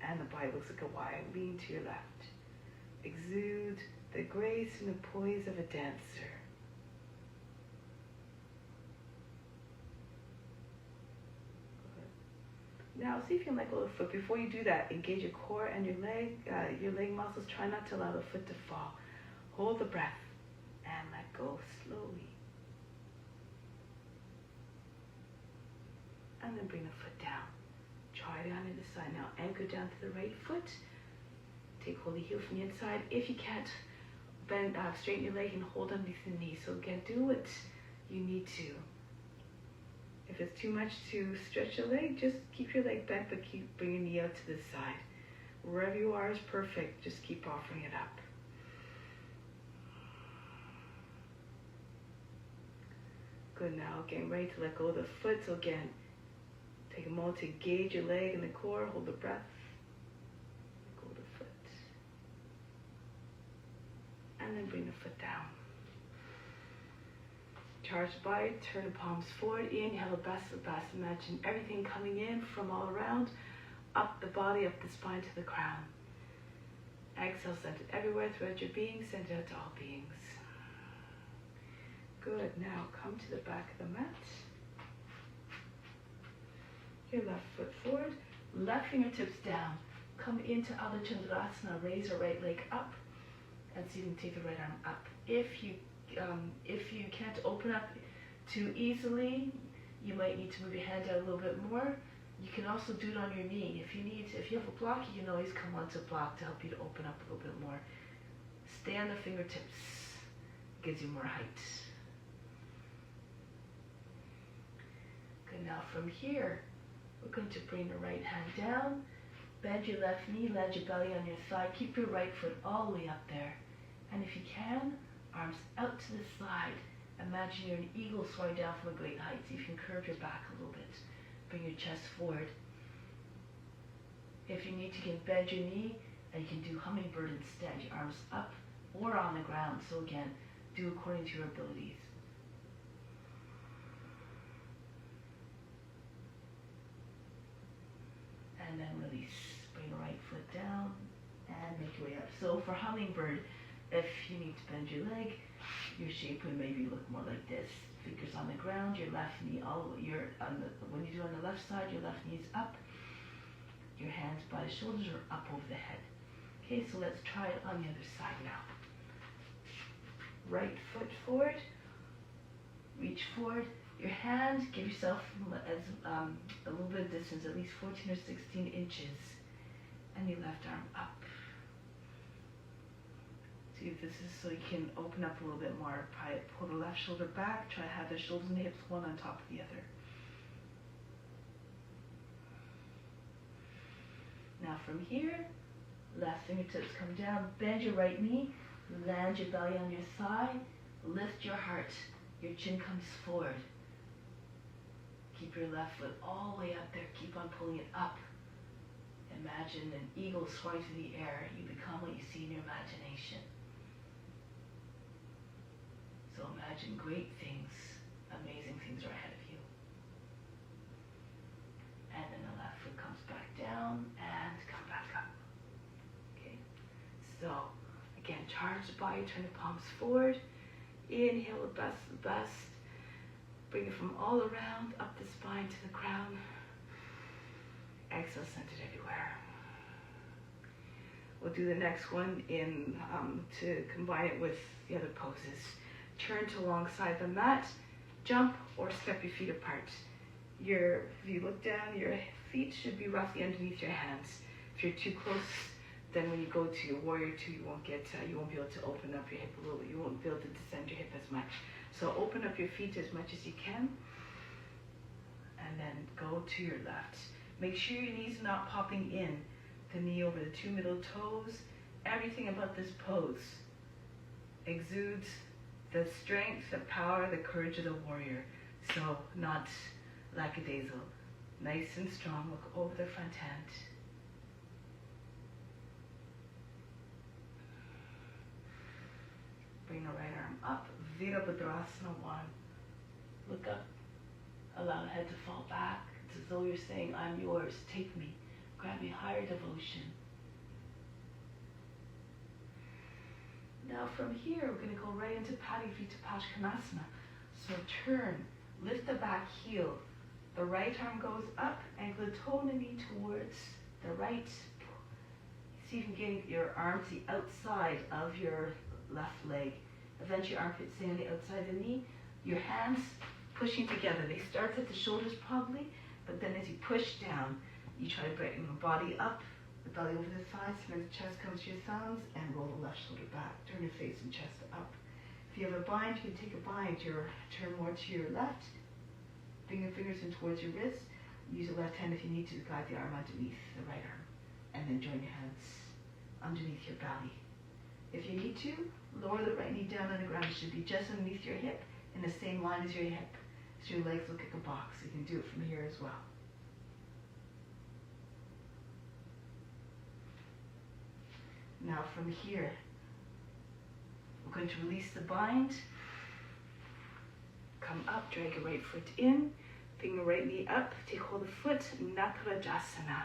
and the body looks like a Y. Lean to your left. Exude the grace and the poise of a dancer. Now see if you can let go of the foot. Before you do that, engage your core and your leg muscles. Try not to allow the foot to fall. Hold the breath and let go slowly. And then bring the foot down. Try down to the side. Now anchor down to the right foot. Take hold of the heel from the inside. If you can't, bend, straighten your leg and hold underneath the knee. So again, do what you need to. If it's too much to stretch your leg, just keep your leg bent, but keep bringing the knee out to the side. Wherever you are is perfect. Just keep offering it up. Good. Now getting ready to let go of the foot. So again, take a moment to engage your leg and the core. Hold the breath. Let go of the foot. And then bring the foot down. Charge the body, turn the palms forward. Inhale, best of best. Imagine everything coming in from all around, up the body, up the spine to the crown. Exhale, centered everywhere throughout your being, centered out to all beings. Good. Now come to the back of the mat. Your left foot forward, left fingertips down. Come into Adho Chandrasana. Raise your right leg up, and so you can take the right arm up. If you can't open up too easily, you might need to move your hand out a little bit more. You can also do it on your knee. If you have a block, you can always come onto a block to help you to open up a little bit more. Stay on the fingertips. It gives you more height. Good. Now from here, we're going to bring the right hand down. Bend your left knee, land your belly on your thigh. Keep your right foot all the way up there. And if you can, arms out to the side. Imagine you're an eagle soaring down from a great height. See if you can curve your back a little bit. Bring your chest forward. If you need to, you can bend your knee, and you can do hummingbird instead. Your arms up or on the ground. So again, do according to your abilities. And then release. Bring the right foot down and make your way up. So for hummingbird, if you need to bend your leg, your shape would maybe look more like this. Fingers on the ground, your left knee when you do on the left side, your left knee is up. Your hands by the shoulders or up over the head. Okay, so let's try it on the other side now. Right foot forward, reach forward. Your hands, give yourself a little bit of distance, at least 14 or 16 inches. And your left arm up. See if this is so you can open up a little bit more. Pull the left shoulder back. Try to have the shoulders and the hips one on top of the other. Now from here, left fingertips come down. Bend your right knee. Land your belly on your thigh. Lift your heart. Your chin comes forward. Keep your left foot all the way up there. Keep on pulling it up. Imagine an eagle soaring through the air. You become what you see in your imagination. So imagine great things, amazing things are ahead of you. And then the left foot comes back down and come back up. Okay. So again, charge the body, turn the palms forward. Inhale the best of the best. Bring it from all around, up the spine to the crown. Exhale, centered everywhere. We'll do the next one to combine it with the other poses. Turn to alongside the mat, jump or step your feet apart. If you look down, your feet should be roughly underneath your hands. If you're too close, then when you go to your warrior two, you won't be able to open up your hip a little. You won't be able to descend your hip as much. So open up your feet as much as you can, and then go to your left. Make sure your knees are not popping in. The knee over the two middle toes. Everything about this pose exudes the strength, the power, the courage of the warrior. So not lackadaisical. Nice and strong. Look over the front hand. Bring the right arm up. Virabhadrasana 1. Look up Allow the head to fall back. It's as though you're saying, I'm yours, take me. Grant me higher devotion. Now from here, we're going to go right into Padivita Pashkanasana. So turn, lift the back heel. The right arm goes up, ankle the toe and the knee towards the right. See if you can get your arm to the outside of your left leg. Eventually your armpit staying on the outside of the knee. Your hands pushing together. They start at the shoulders probably, but then as you push down, you try to bring the body up, the belly over the thighs, and the chest comes to your thumbs, and roll the left shoulder back. Turn your face and chest up. If you have a bind, you can take a bind. Turn more to your left. Bring your fingers in towards your wrist. Use the left hand if you need to guide the arm underneath the right arm. And then join your hands underneath your belly. If you need to, lower the right knee down on the ground. It should be just underneath your hip in the same line as your hip. So your legs look like a box. You can do it from here as well. Now from here, we're going to release the bind. Come up, drag your right foot in. Bring your right knee up, take hold of the foot, Natarajasana.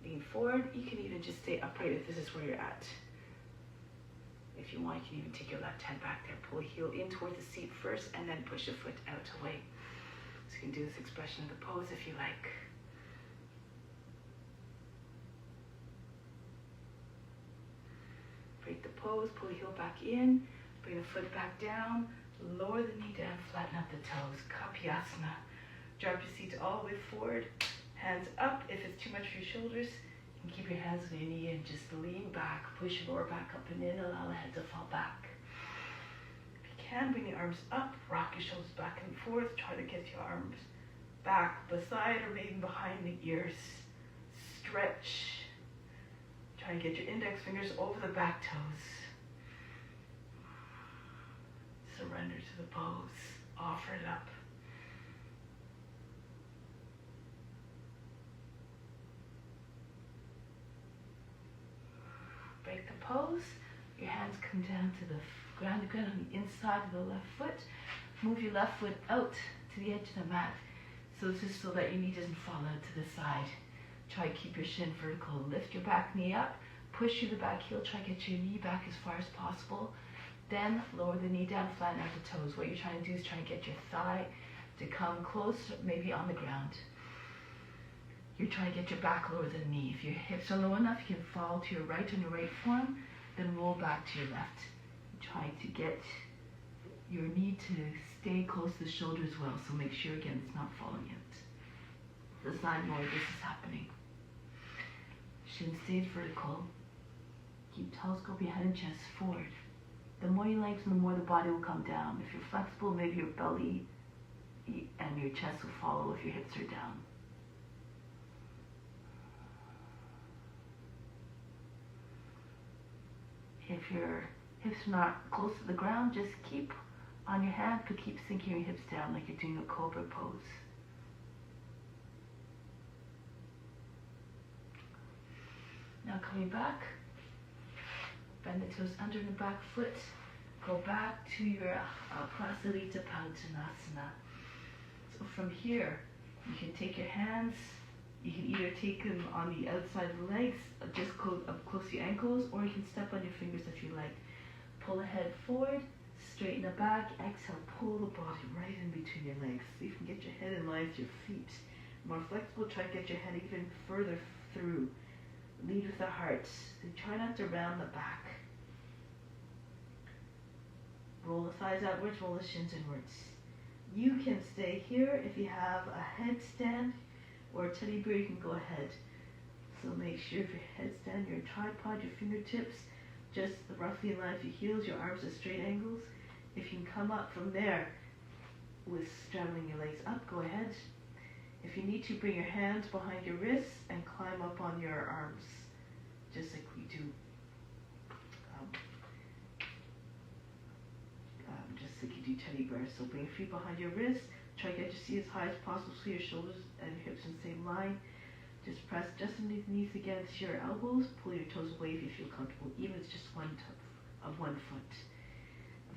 Lean forward. You can even just stay upright if this is where you're at. If you want, you can even take your left hand back there. Pull the heel in toward the seat first and then push the foot out away. So you can do this expression of the pose if you like. Break the pose, pull the heel back in, bring the foot back down, lower the knee down, flatten up the toes. Kapyasana. Drop your seat all the way forward, hands up. If it's too much for your shoulders, you can keep your hands on your knee and just lean back, push your lower back up and in, allow the head to fall back. If you can, bring the arms up, rock your shoulders back and forth, try to get your arms back, beside or maybe behind the ears. Stretch. Try and get your index fingers over the back toes. Surrender to the pose. Offer it up. Break the pose. Your hands come down to the ground again on the inside of the left foot. Move your left foot out to the edge of the mat. So this is so that your knee doesn't fall out to the side. Try to keep your shin vertical. Lift your back knee up. Push through the back heel. Try to get your knee back as far as possible. Then lower the knee down, flatten out the toes. What you're trying to do is try to get your thigh to come close, maybe on the ground. You're trying to get your back lower than the knee. If your hips are low enough, you can fall to your right on your right form, then roll back to your left. Try to get your knee to stay close to the shoulder as well. So make sure, again, it's not falling out. Does not ignore this is happening. Shin stays vertical. Keep telescope your head and chest forward. The more you lengthen, the more the body will come down. If you're flexible, maybe your belly and your chest will follow if your hips are down. If your hips are not close to the ground, just keep on your hand, but keep sinking your hips down like you're doing a cobra pose. Now coming back, bend the toes under the back foot, go back to your Prasalita Padjanasana. So from here, you can take your hands, you can either take them on the outside of the legs, just up close to your ankles, or you can step on your fingers if you like. Pull the head forward, straighten the back, exhale, pull the body right in between your legs. So you can get your head in line with your feet. More flexible, try to get your head even further through. Lead with the heart. So try not to round the back. Roll the thighs outwards, roll the shins inwards. You can stay here. If you have a headstand or a teddy bear, you can go ahead. So make sure if your headstand, your tripod, your fingertips, just roughly in line with your heels, your arms at straight angles. If you can come up from there with straddling your legs up, go ahead. If you need to, bring your hands behind your wrists and climb up on your arms, just like we do. Just like you do teddy bears. So bring your feet behind your wrists. Try to get your seat as high as possible so your shoulders and your hips in the same line. Just press just underneath the knees against your elbows. Pull your toes away if you feel comfortable, even if it's just one foot.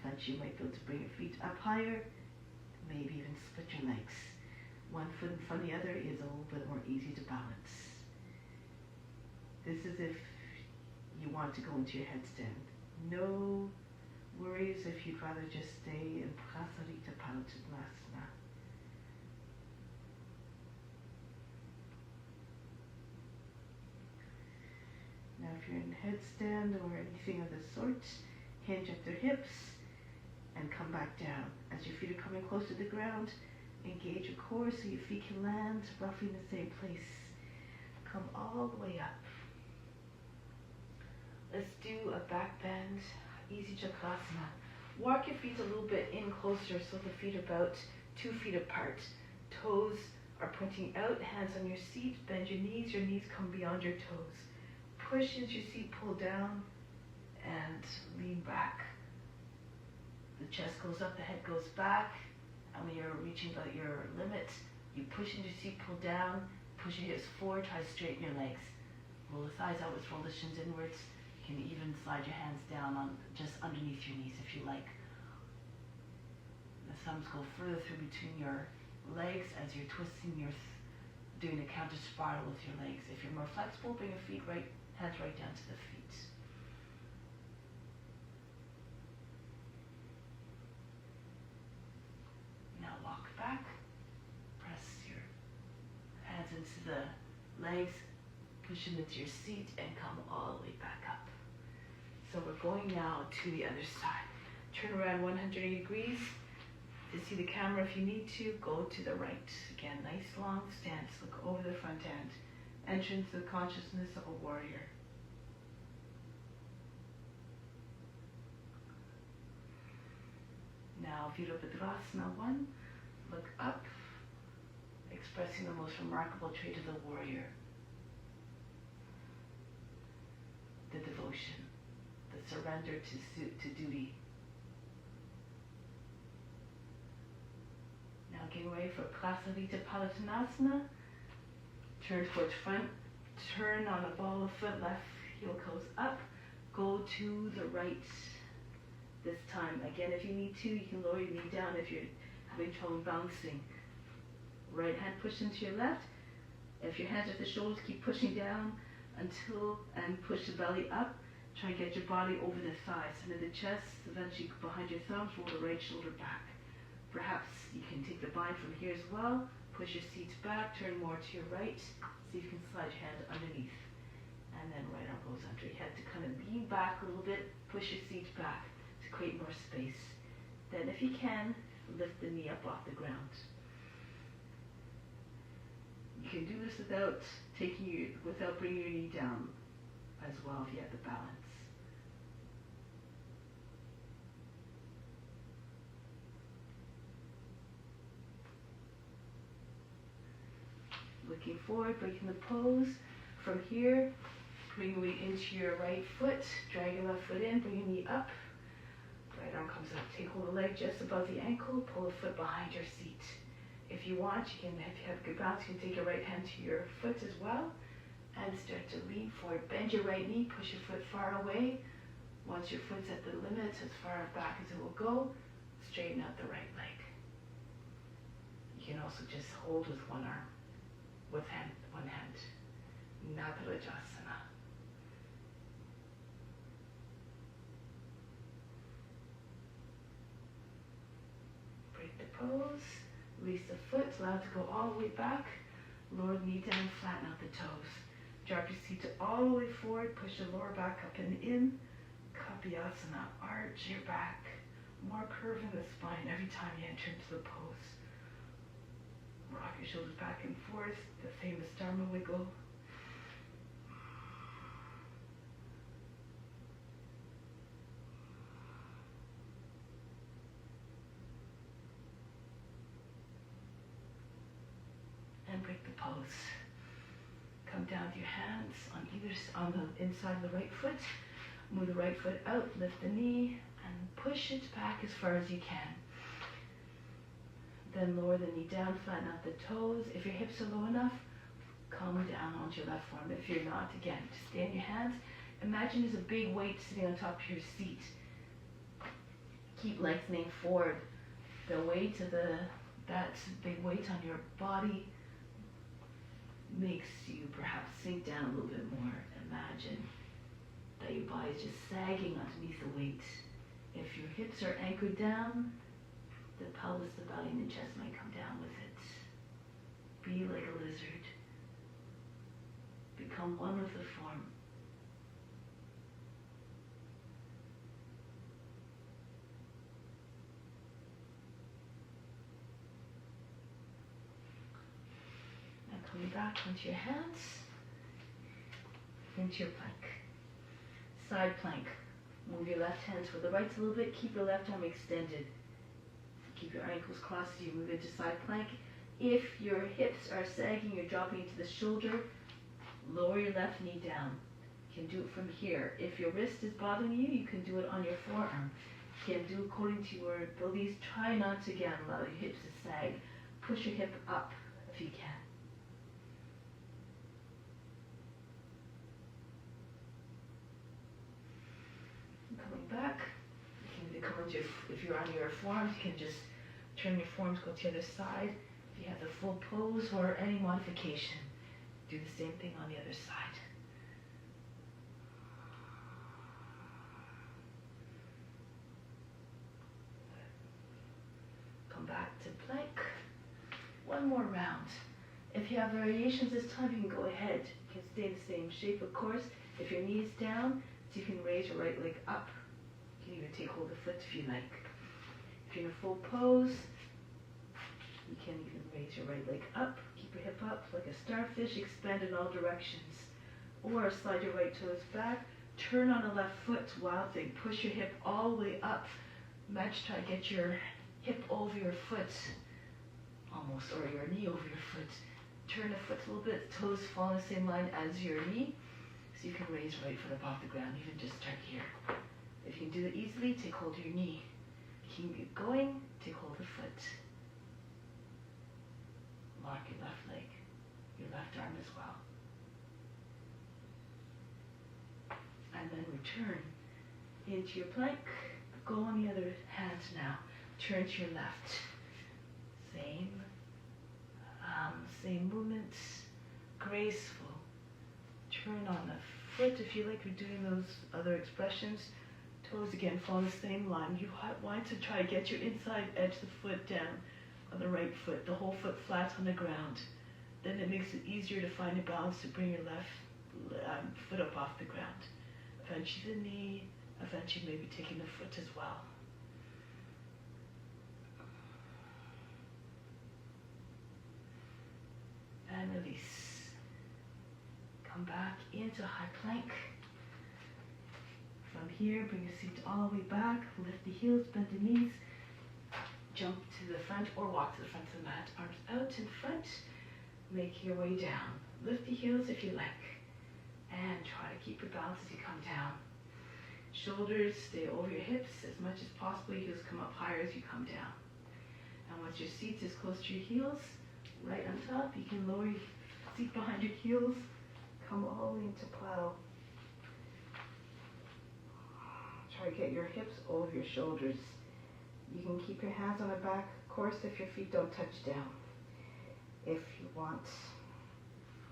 Eventually you might be able to bring your feet up higher. Maybe even split your legs. One foot in front of the other is a little bit more easy to balance. This is if you want to go into your headstand. No worries if you'd rather just stay in Prasarita Palatadasana. Now if you're in headstand or anything of the sort, hinge at the hips and come back down. As your feet are coming close to the ground, engage your core so your feet can land roughly in the same place. Come all the way up. Let's do a back bend, easy Chakasana. Walk your feet a little bit in closer so the feet are about 2 feet apart. Toes are pointing out, hands on your seat, bend your knees come beyond your toes. Push into your seat, pull down, and lean back. The chest goes up, the head goes back, and when you're reaching about your limit, you push into your seat, pull down, push your hips forward, try to straighten your legs. Roll the thighs outwards, roll the shins inwards. You can even slide your hands down on just underneath your knees if you like. The thumbs go further through between your legs as you're twisting doing a counter spiral with your legs. If you're more flexible, bring your hands right down to the feet. Now walk back, press your hands into the legs, push them into your seat, and come all the way back up. So we're going now to the other side. Turn around 180 degrees. To see the camera if you need to, go to the right. Again, nice long stance. Look over the front end. Entrance to the consciousness of a warrior. Now, Virabhadrasana 1. Look up, expressing the most remarkable trait of the warrior. The devotion, the surrender to duty. Now getting ready for Prasarita Palatadasana. Turn towards front, turn on the ball of foot, left heel goes up, go to the right this time. Again, if you need to, you can lower your knee down if you're having trouble bouncing. Right hand push into your left. If your hands are at the shoulders, keep pushing down and push the belly up. Try and get your body over the thighs and then the chest, eventually behind your thumbs, roll the right shoulder back. Perhaps you can take the bind from here as well. Push your seats back, turn more to your right. See if you can slide your hand underneath. And then right arm goes under your head to kind of lean back a little bit. Push your seats back to create more space. Then if you can, lift the knee up off the ground. You can do this without bringing your knee down as well if you have the balance. Looking forward, breaking the pose. From here, bring your weight into your right foot, drag your left foot in, bring your knee up. Right arm comes up, take hold of the leg just above the ankle, pull the foot behind your seat. If you want, if you have good balance, you can take your right hand to your foot as well and start to lean forward. Bend your right knee, push your foot far away. Once your foot's at the limit, as far back as it will go, straighten out the right leg. You can also just hold with one arm, with one hand. Natarajasana. Break the pose. Release the foot, allow it to go all the way back. Lower the knee down, flatten out the toes. Drop your seat all the way forward, push the lower back up and in. Kapiyasana, arch your back. More curve in the spine every time you enter into the pose. Rock your shoulders back and forth, the famous Dharma wiggle. And break the pose. Come down with your hands on the inside of the right foot. Move the right foot out, lift the knee, and push it back as far as you can. Then lower the knee down, flatten out the toes. If your hips are low enough, come down onto your left forearm. If you're not, again, just stay on your hands. Imagine there's a big weight sitting on top of your seat. Keep lengthening forward. The weight of that big weight on your body makes you perhaps sink down a little bit more. Imagine that your body is just sagging underneath the weight. If your hips are anchored down, the pelvis, the belly, and the chest might come down with it. Be like a lizard. Become one with the form. Now coming back onto your hands, into your plank. Side plank. Move your left hand toward the right a little bit. Keep your left arm extended. Keep your ankles crossed as you move into side plank. If your hips are sagging, you're dropping into the shoulder, lower your left knee down. You can do it from here. If your wrist is bothering you, you can do it on your forearm. You can do according to your abilities. Try not to, again, allow your hips to sag. Push your hip up if you can. Coming back, you can come into if you're on your forearms, you can just turn your forearms, go to the other side. If you have the full pose or any modification, do the same thing on the other side. Come back to plank. One more round. If you have variations this time, you can go ahead. You can stay the same shape, of course. If your knee is down, so you can raise your right leg up. You can even take hold of the foot if you like. If you're in a full pose, you can even raise your right leg up. Keep your hip up like a starfish, expand in all directions. Or slide your right toes back. Turn on the left foot, wild thing. Push your hip all the way up. Match, try to get your hip over your foot, almost, or your knee over your foot. Turn the foot a little bit, toes fall in the same line as your knee. So you can raise right foot up off the ground, even just start here. If you can do it easily, take hold of your knee. If you can get going, take hold of the foot. Lock your left leg, your left arm as well. And then return into your plank. Go on the other hand now. Turn to your left. Same movements. Graceful. Turn on the foot if you like. We're doing those other expressions. Toes again follow the same line. You want to try to get your inside edge of the foot down on the right foot, the whole foot flat on the ground. Then it makes it easier to find a balance to bring your left foot up off the ground. Eventually the knee, eventually maybe taking the foot as well. And release. Come back into high plank. From here, bring your seat all the way back. Lift the heels, bend the knees. Jump to the front or walk to the front of the mat. Arms out in front. Make your way down. Lift the heels if you like. And try to keep your balance as you come down. Shoulders stay over your hips as much as possible. Heels come up higher as you come down. And once your seat is close to your heels, right on top, you can lower your seat behind your heels. Come all the way into plow. Try to get your hips over your shoulders. You can keep your hands on the back, of course, if your feet don't touch down. If you want,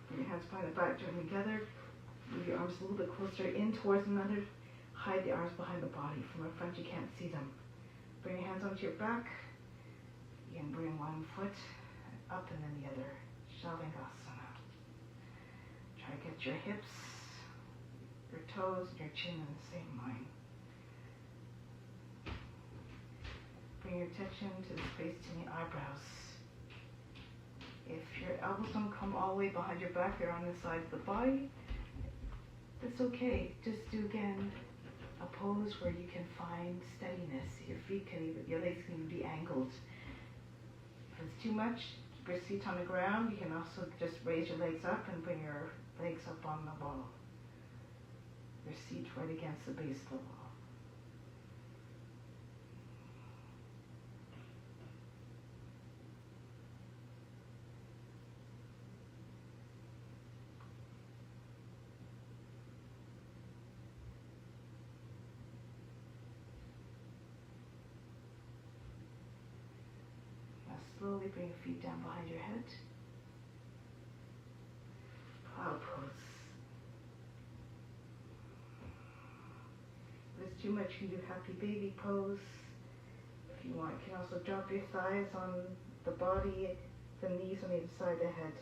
bring your hands behind the back, join together. Move your arms a little bit closer in towards another. Hide the arms behind the body. From in front, you can't see them. Bring your hands onto your back. You can bring one foot up and then the other. Shavasana. Try to get your hips, your toes, and your chin in the same line. Bring your attention to the space between the eyebrows. If your elbows don't come all the way behind your back, they're on the side of the body, that's okay. Just do again a pose where you can find steadiness. Your feet can even, your legs can even be angled. If it's too much, keep your seat on the ground. You can also just raise your legs up and bring your legs up on the wall. Your seat right against the base of the wall. slowly bring your feet down behind your head. Cloud pose. If it's too much, you can do happy baby pose. If you want, you can also drop your thighs on the body, the knees on either side of the head.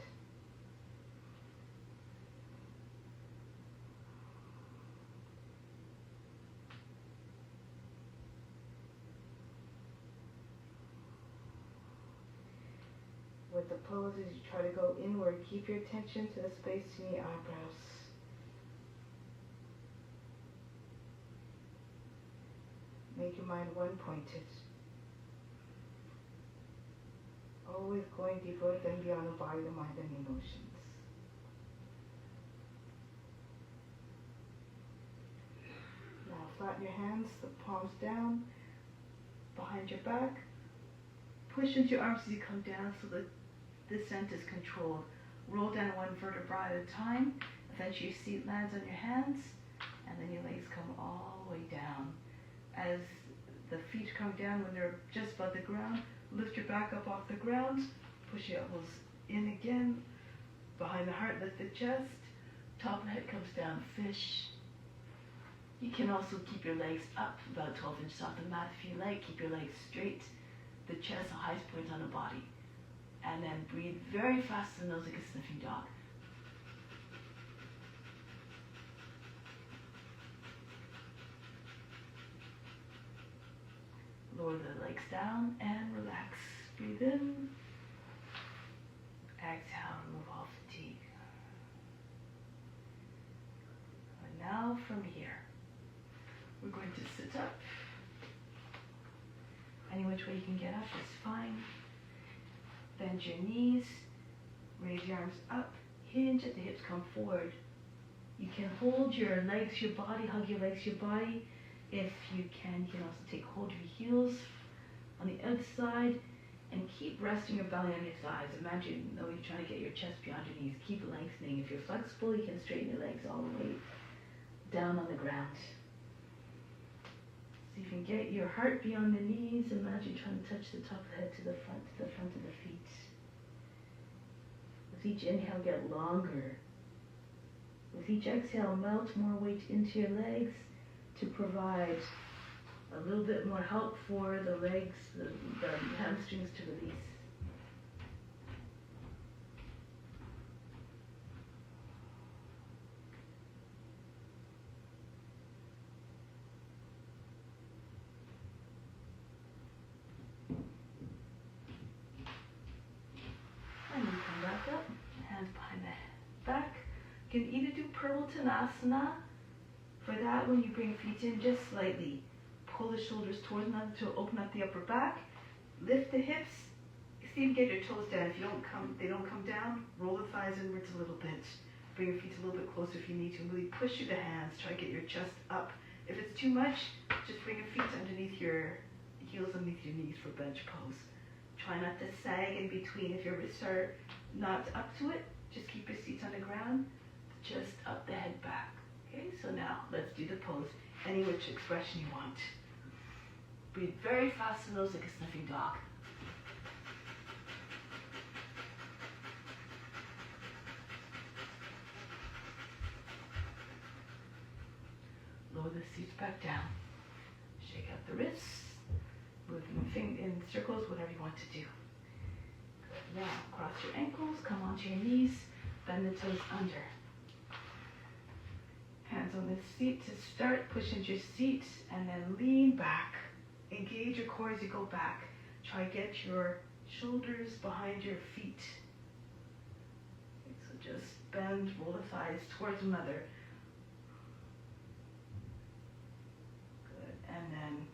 With the poses, you try to go inward. Keep your attention to the space in your eyebrows. Make your mind one-pointed. Always going deeper than beyond the body, the mind, and emotions. Now flatten your hands, the palms down, behind your back. Push into your arms as you come down so that descent is controlled. Roll down one vertebra at a time. Eventually your seat lands on your hands, and then your legs come all the way down. As the feet come down, when they're just above the ground, lift your back up off the ground, push your elbows in again, behind the heart, lift the chest, top of the head comes down, fish. You can also keep your legs up about 12 inches off the mat if you like. Keep your legs straight, the chest the highest point on the body. And then breathe very fast in the nose like a sniffing dog. Lower the legs down and relax. Breathe in. Exhale, remove all fatigue. And now from here, we're going to sit up. Any which way you can get up is fine. Bend your knees. Raise your arms up. Hinge at the hips, come forward. You can hold your legs, your body, hug your legs, your body. If you can also take hold of your heels on the outside and keep resting your belly on your thighs. Imagine though you're trying to get your chest beyond your knees. Keep lengthening. If you're flexible, you can straighten your legs all the way down on the ground. So you can get your heart beyond the knees. Imagine trying to touch the top of the head to the front of the feet. With each inhale, get longer. With each exhale, melt more weight into your legs to provide a little bit more help for the legs, the hamstrings to release. And you come back up, hands behind the back. You can either do Purvottanasana. For that, when you bring feet in, just slightly pull the shoulders towards another to open up the upper back. Lift the hips. See if you get your toes down. If they don't come down, roll the thighs inwards a little bit. Bring your feet a little bit closer if you need to. Really push through the hands. Try to get your chest up. If it's too much, just bring your feet underneath your heels, underneath your knees for bench pose. Try not to sag in between. If your wrists are not up to it, just keep your seats on the ground. Just up the head back. Okay, so now let's do the pose, any which expression you want. Breathe very fast in the nose like a sniffing dog. Lower the seats back down. Shake out the wrists. Move them in circles, whatever you want to do. Good. Now, cross your ankles, come onto your knees, bend the toes under. Hands on the seat to start, push into your seat, and then lean back. Engage your core as you go back. Try to get your shoulders behind your feet. Okay, so just bend, roll the thighs towards one another. Good, and then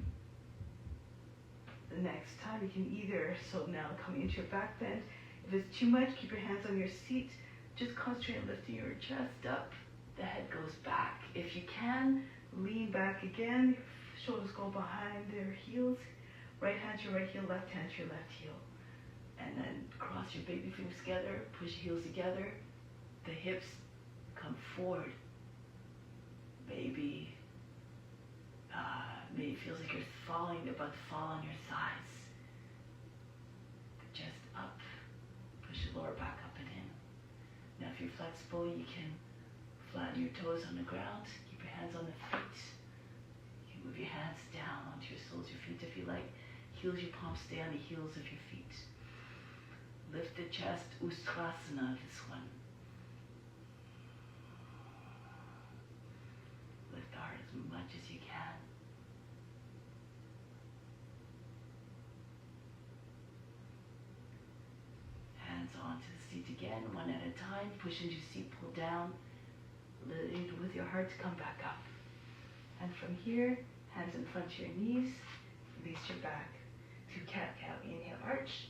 the next time you can either, so now coming into your back bend, if it's too much, keep your hands on your seat. Just concentrate on lifting your chest up. The head goes back. If you can, lean back again. Shoulders go behind their heels. Right hand to your right heel, left hand to your left heel. And then cross your baby fingers together, push your heels together. The hips come forward. Maybe it feels like you're about to fall on your thighs. chest up. Push your lower back up and in. Now if you're flexible, you can flatten your toes on the ground. Keep your hands on the feet. You can move your hands down onto your soles of your feet if you like. Heels, your palms stay on the heels of your feet. Lift the chest, Ustrasana, this one. Lift the heart as much as you can. Hands onto the seat again, one at a time. Push into your seat, pull down. Lead with your heart to come back up. And from here, hands in front of your knees. Release your back to cat-cow. Inhale, arch.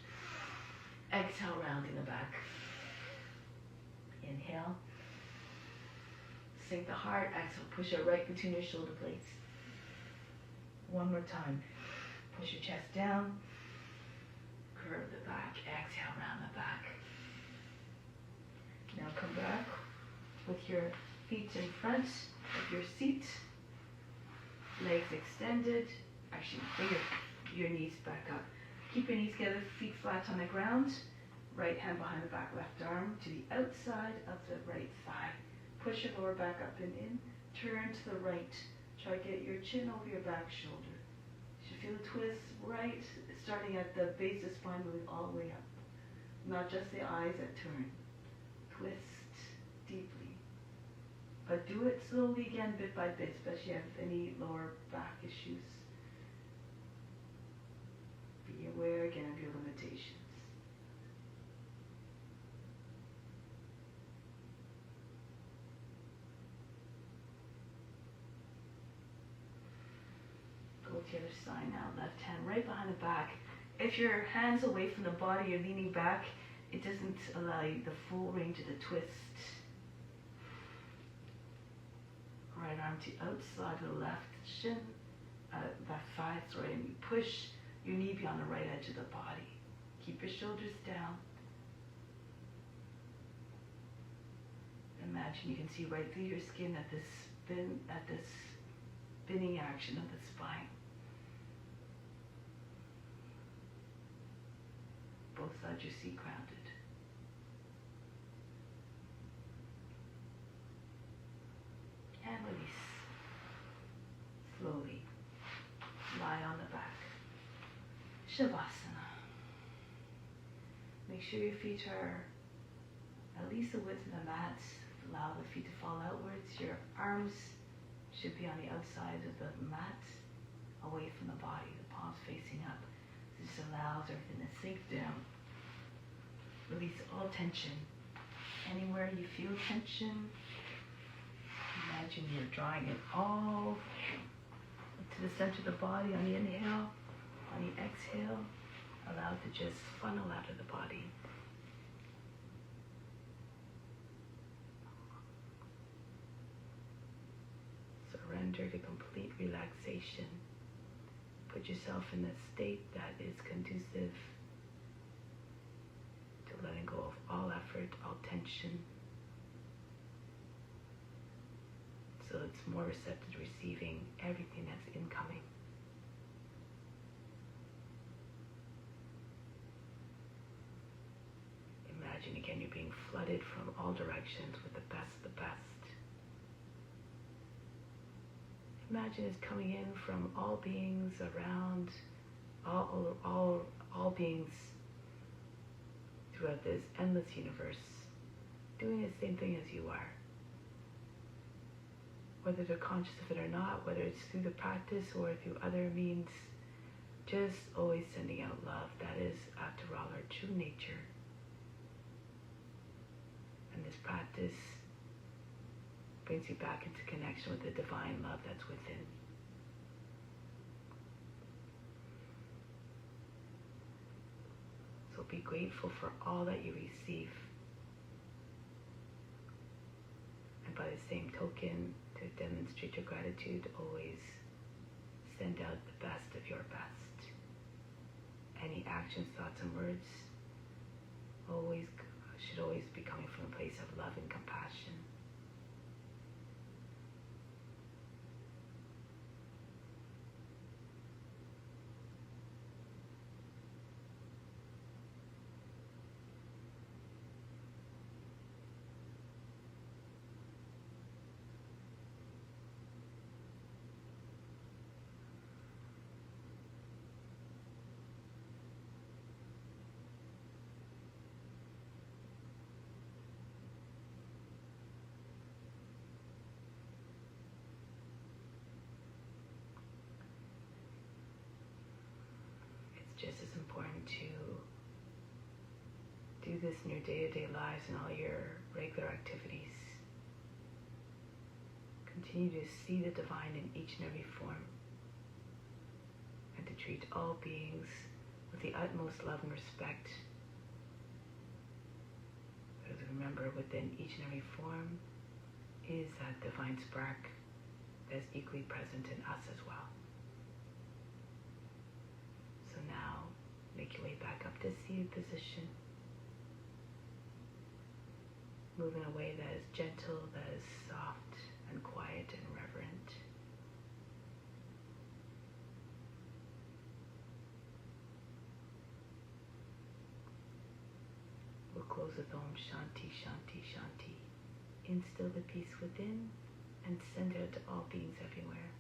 Exhale, round in the back. Inhale. Sink the heart. Exhale, push it right between your shoulder blades. One more time. Push your chest down. Curve the back. Exhale, round the back. Now come back with your feet in front of your seat. Legs extended. Actually, bring your knees back up. Keep your knees together, feet flat on the ground. Right hand behind the back, left arm to the outside of the right thigh. Push your lower back up and in. Turn to the right. Try to get your chin over your back shoulder. You should feel a twist right, starting at the base of the spine, moving all the way up. Not just the eyes that turn. Twist deeply. But do it slowly again, bit by bit, especially if you have any lower back issues. Be aware again of your limitations. Go to the other side now. Left hand right behind the back. If your hand's away from the body, you're leaning back, it doesn't allow you the full range of the twist. Right arm to outside of the left shin, left thigh, sorry, and you push your knee beyond the right edge of the body. Keep your shoulders down. Imagine you can see right through your skin at this spinning action of the spine. Both sides your seat grounded. And release. Slowly. Lie on the back. Shavasana. Make sure your feet are at least the width of the mat. Allow the feet to fall outwards. Your arms should be on the outside of the mat, away from the body, the palms facing up. This allows everything to sink down. Release all tension. Anywhere you feel tension, imagine you're drawing it all to the center of the body on the inhale. On the exhale, allow it to just funnel out of the body. Surrender to complete relaxation. Put yourself in a state that is conducive to letting go of all effort, all tension, so it's more receptive to receiving everything that's incoming. Imagine again you're being flooded from all directions with the best of the best. Imagine it's coming in from all beings around, all beings throughout this endless universe, doing the same thing as you are. Whether they're conscious of it or not, whether it's through the practice or through other means, just always sending out love. That is, after all, our true nature. And this practice brings you back into connection with the divine love that's within. So be grateful for all that you receive. And by the same token, to demonstrate your gratitude, always send out the best of your best. Any actions, thoughts, and words should always be coming from a place of love and compassion. just as important to do this in your day-to-day lives and all your regular activities. Continue to see the divine in each and every form, and to treat all beings with the utmost love and respect. Because remember, within each and every form is that divine spark that is equally present in us as well. So now, make your way back up to seated position. Move in a way that is gentle, that is soft and quiet and reverent. We'll close with Om Shanti, Shanti, Shanti. Instill the peace within and send it to all beings everywhere.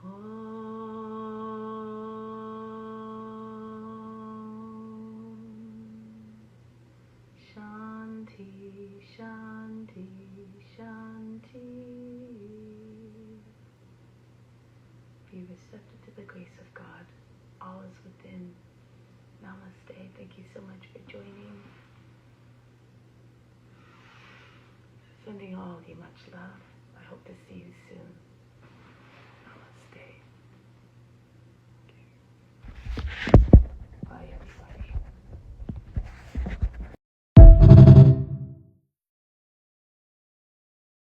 Om Shanti, Shanti, Shanti. Be receptive to the grace of God. All is within. Namaste. Thank you so much for joining. Sending all of you much love. I hope to see you soon.